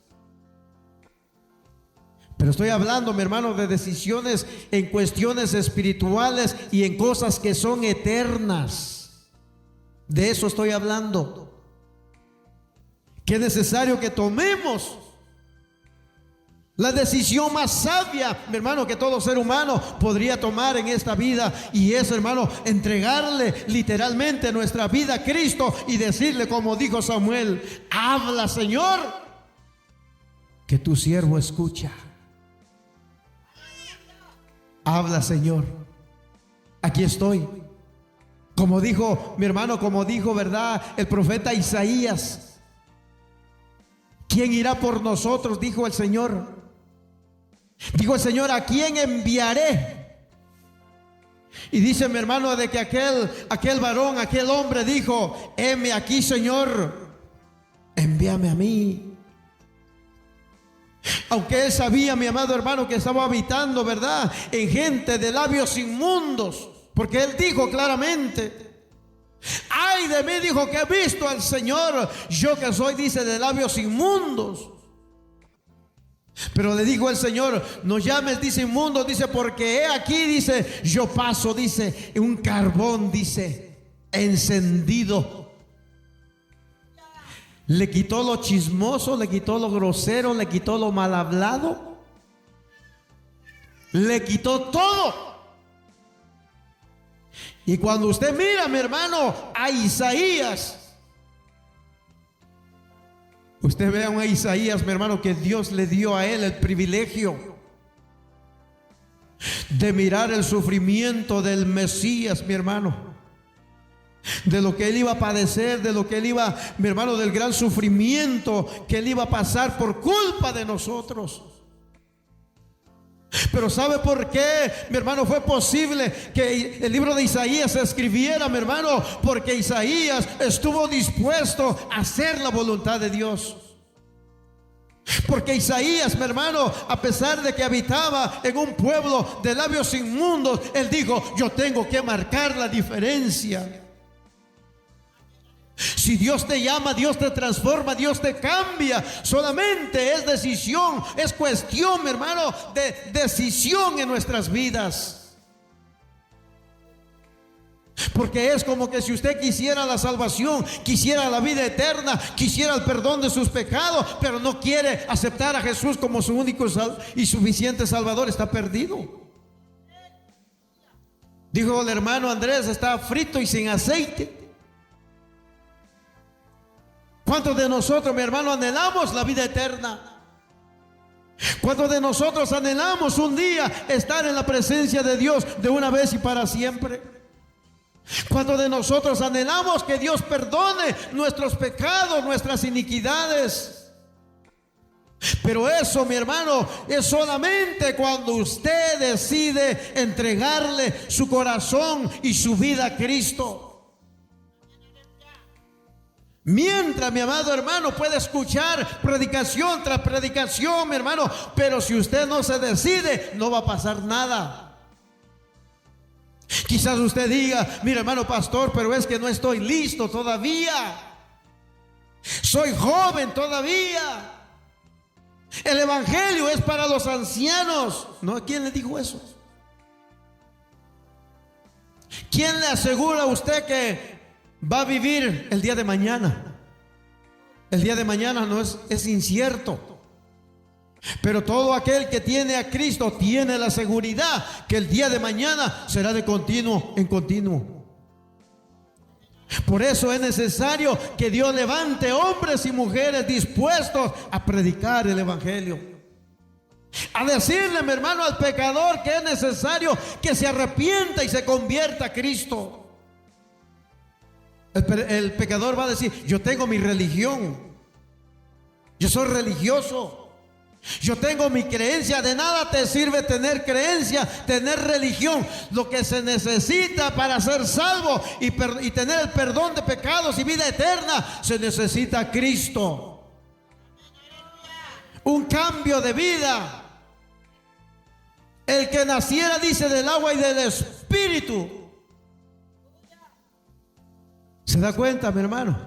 S1: Pero estoy hablando, mi hermano, de decisiones en cuestiones espirituales y en cosas que son eternas. De eso estoy hablando. Que es necesario que tomemos la decisión más sabia, mi hermano, que todo ser humano podría tomar en esta vida. Y es, hermano, entregarle literalmente nuestra vida a Cristo y decirle, como dijo Samuel: habla, Señor, que tu siervo escucha. Habla, Señor, aquí estoy. Como dijo, mi hermano, como dijo, ¿verdad?, el profeta Isaías: ¿quién irá por nosotros?, dijo el Señor. Dijo el Señor: ¿a quién enviaré? Y dice, mi hermano, de que aquel varón, aquel hombre dijo: heme aquí, Señor, envíame a mí. Aunque él sabía, mi amado hermano, que estaba habitando, ¿verdad?, en gente de labios inmundos. Porque él dijo claramente: ay de mí, dijo, que he visto al Señor, yo que soy, dice, de labios inmundos. Pero le dijo el Señor: no llames, dice, inmundo, dice, porque he aquí, dice, yo paso, dice, un carbón, dice, encendido. Le quitó lo chismoso, le quitó lo grosero, le quitó lo mal hablado, le quitó todo. Y cuando usted mira, mi hermano, a Isaías, usted ve a un Isaías, mi hermano, que Dios le dio a él el privilegio de mirar el sufrimiento del Mesías, mi hermano, de lo que él iba a padecer, de lo que él iba, mi hermano, del gran sufrimiento que él iba a pasar por culpa de nosotros. Pero ¿sabe por qué, mi hermano, fue posible que el libro de Isaías se escribiera, mi hermano? Porque Isaías estuvo dispuesto a hacer la voluntad de Dios. Porque Isaías, mi hermano, a pesar de que habitaba en un pueblo de labios inmundos, él dijo: yo tengo que marcar la diferencia. Si Dios te llama, Dios te transforma, Dios te cambia. Solamente es decisión, es cuestión, mi hermano, de decisión en nuestras vidas. Porque es como que si usted quisiera la salvación, quisiera la vida eterna, quisiera el perdón de sus pecados, pero no quiere aceptar a Jesús como su único y suficiente Salvador, está perdido. Dijo el hermano Andrés: está frito y sin aceite. ¿Cuántos de nosotros, mi hermano, anhelamos la vida eterna? ¿Cuántos de nosotros anhelamos un día estar en la presencia de Dios de una vez y para siempre? ¿Cuántos de nosotros anhelamos que Dios perdone nuestros pecados, nuestras iniquidades? Pero eso, mi hermano, es solamente cuando usted decide entregarle su corazón y su vida a Cristo. Mientras, mi amado hermano, puede escuchar predicación tras predicación, mi hermano, pero si usted no se decide, no va a pasar nada. Quizás usted diga: mira, hermano pastor, pero es que no estoy listo todavía, soy joven todavía, el evangelio es para los ancianos. ¿No? ¿Quién le dijo eso? ¿Quién le asegura a usted que va a vivir el día de mañana? El día de mañana no es incierto. Pero todo aquel que tiene a Cristo tiene la seguridad que el día de mañana será de continuo en continuo. Por eso es necesario que Dios levante hombres y mujeres dispuestos a predicar el evangelio, a decirle, mi hermano, al pecador que es necesario que se arrepienta y se convierta a Cristo. El pecador va a decir: yo tengo mi religión, yo soy religioso, yo tengo mi creencia. De nada te sirve tener creencia, tener religión. Lo que se necesita para ser salvo y tener el perdón de pecados y vida eterna, se necesita Cristo. Un cambio de vida. El que naciera, dice, del agua y del Espíritu. ¿Se da cuenta, mi hermano?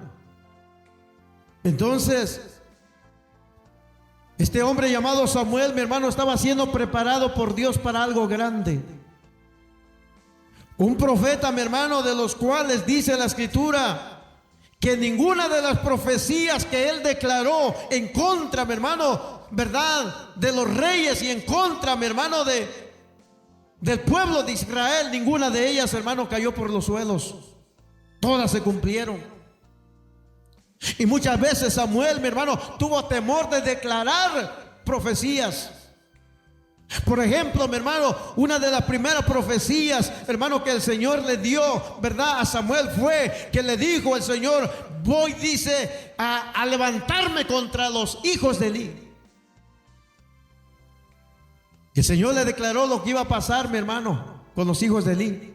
S1: Entonces, este hombre llamado Samuel, mi hermano, estaba siendo preparado por Dios para algo grande. Un profeta, mi hermano, de los cuales dice la Escritura que ninguna de las profecías que él declaró en contra, mi hermano, ¿verdad?, de los reyes y en contra, mi hermano, del pueblo de Israel, ninguna de ellas, hermano, cayó por los suelos. Todas se cumplieron. Y muchas veces Samuel, mi hermano, tuvo temor de declarar profecías. Por ejemplo, mi hermano, una de las primeras profecías, hermano, que el Señor le dio, ¿verdad?, a Samuel fue que le dijo el Señor: voy, dice, a levantarme contra los hijos de Elí. El Señor le declaró lo que iba a pasar, mi hermano, con los hijos de Elí,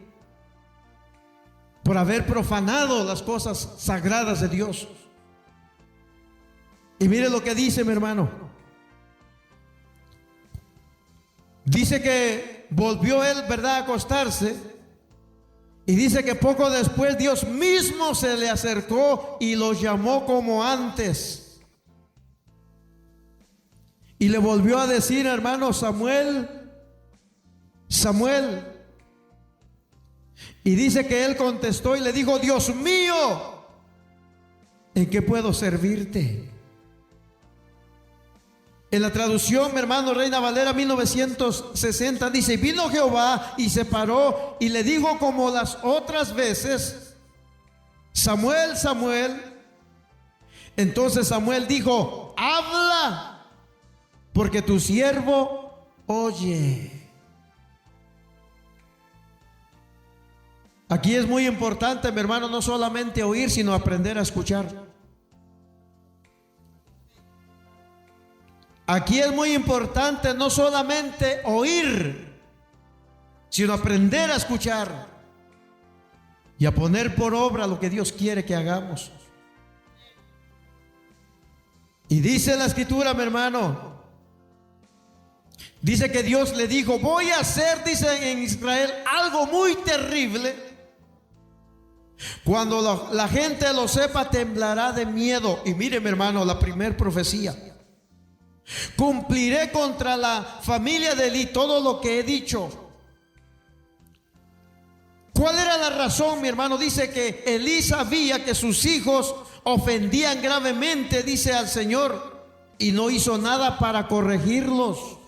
S1: por haber profanado las cosas sagradas de Dios. Y mire lo que dice, mi hermano. Dice que volvió él, ¿verdad?, a acostarse. Y dice que poco después Dios mismo se le acercó y lo llamó como antes. Y le volvió a decir, hermano: Samuel, Samuel. Y dice que él contestó y le dijo: Dios mío, ¿en qué puedo servirte? En la traducción, mi hermano, Reina Valera 1960 dice: vino Jehová y se paró y le dijo como las otras veces: Samuel, Samuel. Entonces Samuel dijo: habla, porque tu siervo oye. Aquí es muy importante, mi hermano, no solamente oír, sino aprender a escuchar. Aquí es muy importante no solamente oír, sino aprender a escuchar y a poner por obra lo que Dios quiere que hagamos. Y dice la Escritura, mi hermano, dice que Dios le dijo: voy a hacer, dice, en Israel algo muy terrible. Cuando la gente lo sepa, temblará de miedo. Y mire, mi hermano, la primera profecía: cumpliré contra la familia de Elí todo lo que he dicho. ¿Cuál era la razón, mi hermano? Dice que Elí sabía que sus hijos ofendían gravemente, dice, al Señor, y no hizo nada para corregirlos.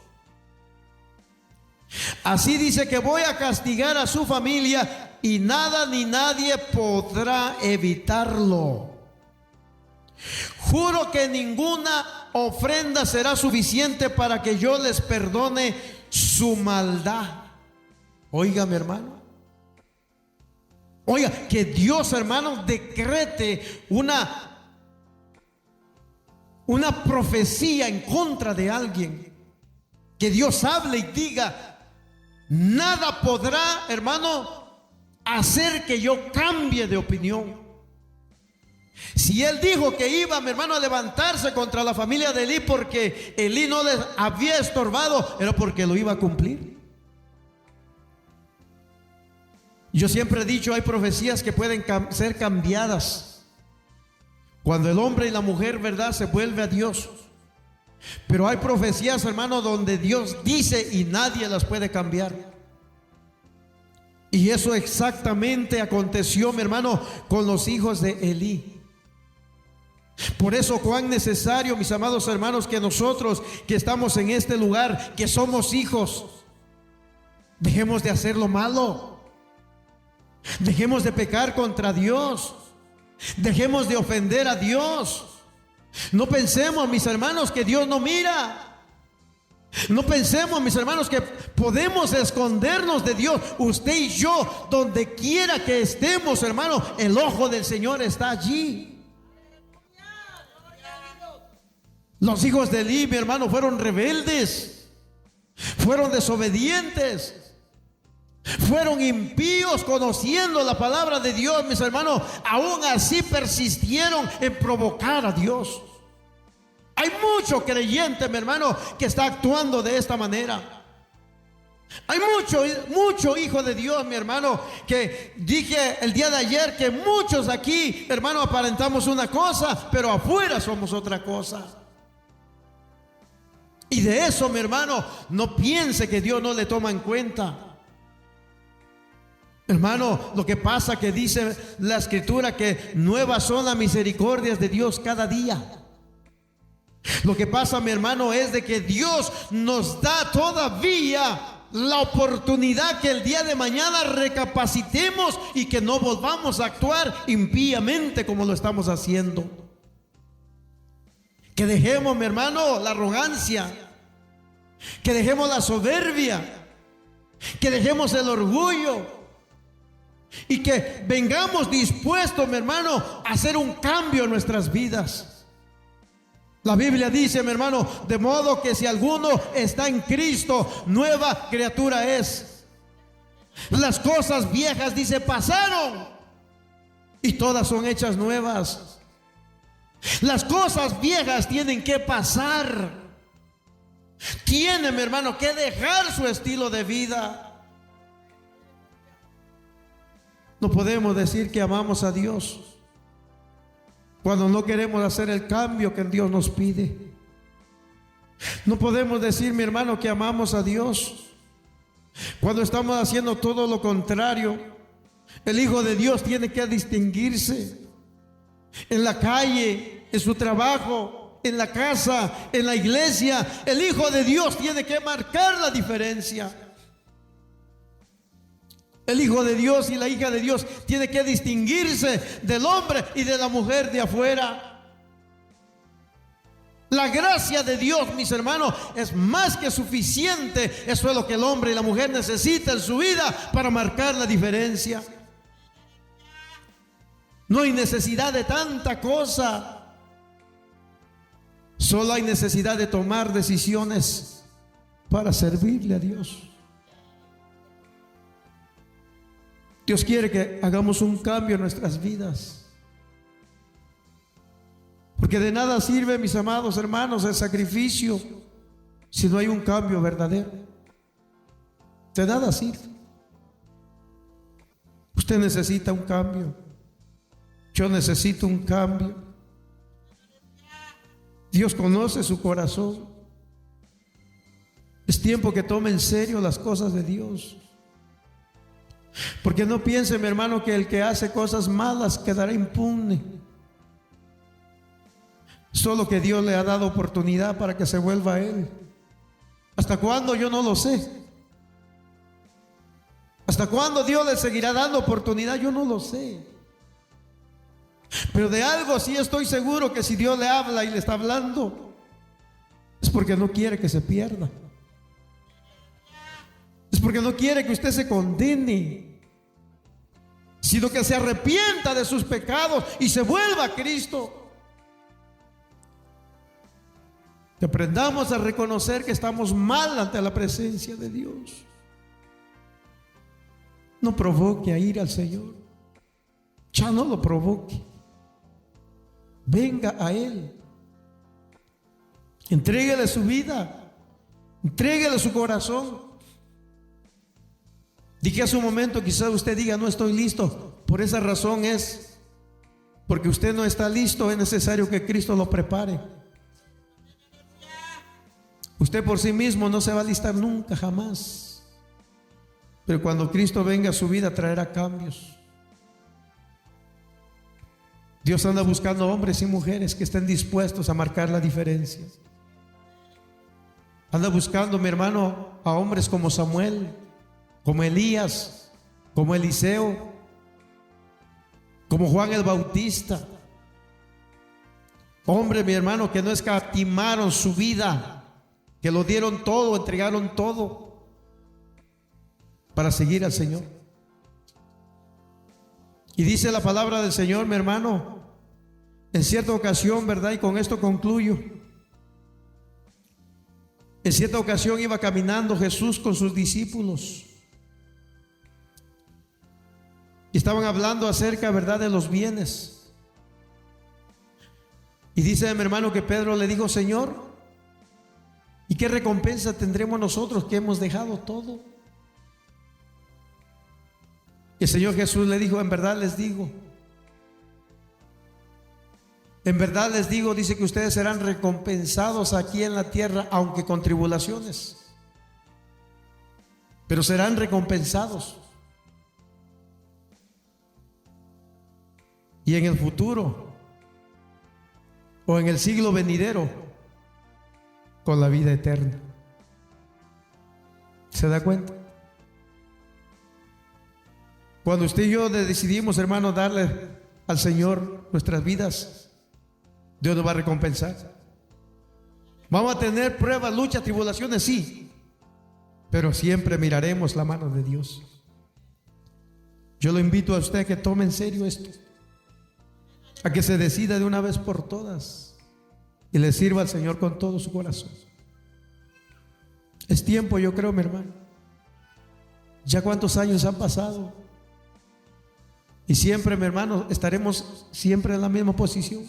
S1: Así dice que voy a castigar a su familia y nada ni nadie podrá evitarlo. Juro que ninguna ofrenda será suficiente para que yo les perdone su maldad. Oiga, mi hermano, oiga, que Dios, hermano, decrete una profecía en contra de alguien. Que Dios hable y diga: nada podrá, hermano, hacer que yo cambie de opinión. Si él dijo que iba, mi hermano, a levantarse contra la familia de Elí porque Elí no les había estorbado, era porque lo iba a cumplir. Yo siempre he dicho, hay profecías que pueden ser cambiadas cuando el hombre y la mujer, ¿verdad?, se vuelve a Dios. Pero hay profecías, hermano, donde Dios dice y nadie las puede cambiar. Y eso exactamente aconteció, mi hermano, con los hijos de Elí. Por eso cuán necesario, mis amados hermanos, que nosotros que estamos en este lugar, que somos hijos, dejemos de hacer lo malo, dejemos de pecar contra Dios. Dejemos de ofender a Dios. No pensemos, mis hermanos, que Dios no mira. No pensemos, mis hermanos, que podemos escondernos de Dios. Usted y yo, donde quiera que estemos, hermano, el ojo del Señor está allí. Los hijos de Eli, mi hermano, fueron rebeldes, fueron desobedientes, fueron impíos, conociendo la palabra de Dios, mis hermanos. Aún así persistieron en provocar a Dios. Hay mucho creyente, mi hermano, que está actuando de esta manera. Hay mucho hijo de Dios, mi hermano, que dije el día de ayer que muchos aquí, hermano, aparentamos una cosa, pero afuera somos otra cosa. Y de eso, mi hermano, no piense que Dios no le toma en cuenta. Hermano, lo que pasa que dice la Escritura que nuevas son las misericordias de Dios cada día. Lo que pasa, mi hermano, es de que Dios nos da todavía la oportunidad que el día de mañana recapacitemos y que no volvamos a actuar impíamente como lo estamos haciendo. Que dejemos, mi hermano, la arrogancia, que dejemos la soberbia, que dejemos el orgullo y que vengamos dispuestos, mi hermano, a hacer un cambio en nuestras vidas. La Biblia dice, mi hermano, de modo que si alguno está en Cristo, nueva criatura es. Las cosas viejas, dice, pasaron y todas son hechas nuevas. Las cosas viejas tienen que pasar. Tiene, mi hermano, que dejar su estilo de vida. No podemos decir que amamos a Dios cuando no queremos hacer el cambio que Dios nos pide. No podemos decir, mi hermano, que amamos a Dios cuando estamos haciendo todo lo contrario. El Hijo de Dios tiene que distinguirse en la calle, en su trabajo, en la casa, en la iglesia. El Hijo de Dios tiene que marcar la diferencia. El Hijo de Dios y la hija de Dios tiene que distinguirse del hombre y de la mujer de afuera. La gracia de Dios, mis hermanos, es más que suficiente. Eso es lo que el hombre y la mujer necesitan en su vida para marcar la diferencia. No hay necesidad de tanta cosa. Solo hay necesidad de tomar decisiones para servirle a Dios. Dios quiere que hagamos un cambio en nuestras vidas. Porque de nada sirve, mis amados hermanos, el sacrificio si no hay un cambio verdadero. De nada sirve. Usted necesita un cambio. Yo necesito un cambio. Dios conoce su corazón. Es tiempo que tome en serio las cosas de Dios. Porque no piense, mi hermano, que el que hace cosas malas quedará impune. Solo que Dios le ha dado oportunidad para que se vuelva a Él. ¿Hasta cuándo? Yo no lo sé. ¿Hasta cuándo Dios le seguirá dando oportunidad? Yo no lo sé. Pero de algo sí estoy seguro, que si Dios le habla y le está hablando, es porque no quiere que se pierda. Es porque no quiere que usted se condene, sino que se arrepienta de sus pecados y se vuelva a Cristo. Que aprendamos a reconocer que estamos mal ante la presencia de Dios. No provoque a ir al Señor. Ya no lo provoque. Venga a Él. Entréguele su vida. Entréguele su corazón. Dije hace un momento, quizás usted diga, no estoy listo. Por esa razón es porque usted no está listo. Es necesario que Cristo lo prepare. Usted por sí mismo no se va a alistar nunca, jamás. Pero cuando Cristo venga a su vida, traerá cambios. Dios anda buscando hombres y mujeres que estén dispuestos a marcar la diferencia. Anda buscando, mi hermano, a hombres como Samuel, como Elías, como Eliseo, como Juan el Bautista. Hombre, mi hermano, que no escatimaron su vida, que lo dieron todo, entregaron todo para seguir al Señor. Y dice la palabra del Señor, mi hermano, en cierta ocasión, ¿verdad? Y con esto concluyo. En cierta ocasión iba caminando Jesús con sus discípulos. Y estaban hablando acerca, ¿verdad?, de los bienes. Y dice mi hermano que Pedro le dijo: Señor, ¿y qué recompensa tendremos nosotros que hemos dejado todo? Y el Señor Jesús le dijo: en verdad les digo, dice que ustedes serán recompensados aquí en la tierra, aunque con tribulaciones, pero serán recompensados. Y en el futuro, o en el siglo venidero, con la vida eterna. ¿Se da cuenta? Cuando usted y yo decidimos, hermano, darle al Señor nuestras vidas, Dios nos va a recompensar. Vamos a tener pruebas, luchas, tribulaciones, sí, pero siempre miraremos la mano de Dios. Yo lo invito a usted a que tome en serio esto, a que se decida de una vez por todas y le sirva al Señor con todo su corazón. Es tiempo, yo creo, mi hermano. Ya cuántos años han pasado y siempre, mi hermano, estaremos siempre en la misma posición.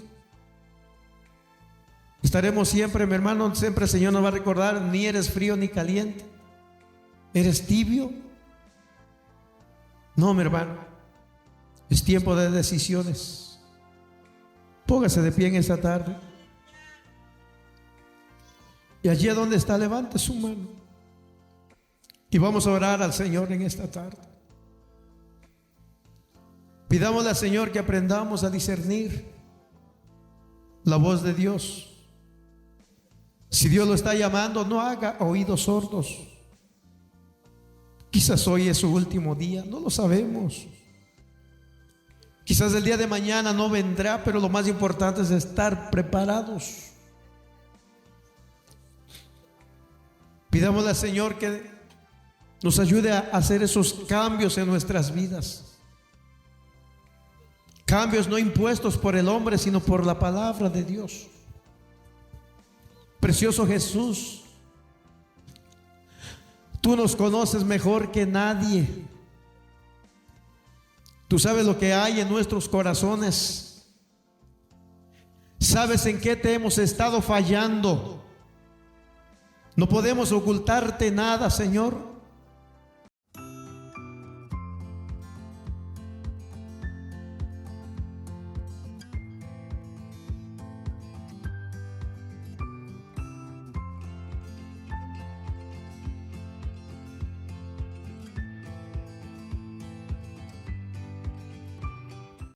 S1: Estaremos siempre, mi hermano, siempre el Señor nos va a recordar: ni eres frío ni caliente, eres tibio. No, mi hermano, es tiempo de decisiones. Póngase de pie en esta tarde. Y allí donde está, levante su mano. Y vamos a orar al Señor en esta tarde. Pidámosle al Señor que aprendamos a discernir la voz de Dios. Si Dios lo está llamando, no haga oídos sordos. Quizás hoy es su último día, no lo sabemos. Quizás el día de mañana no vendrá, pero lo más importante es estar preparados. Pidámosle al Señor que nos ayude a hacer esos cambios en nuestras vidas. Cambios no impuestos por el hombre, sino por la palabra de Dios. Precioso Jesús, tú nos conoces mejor que nadie. Tú sabes lo que hay en nuestros corazones. Sabes en qué te hemos estado fallando. No podemos ocultarte nada, Señor.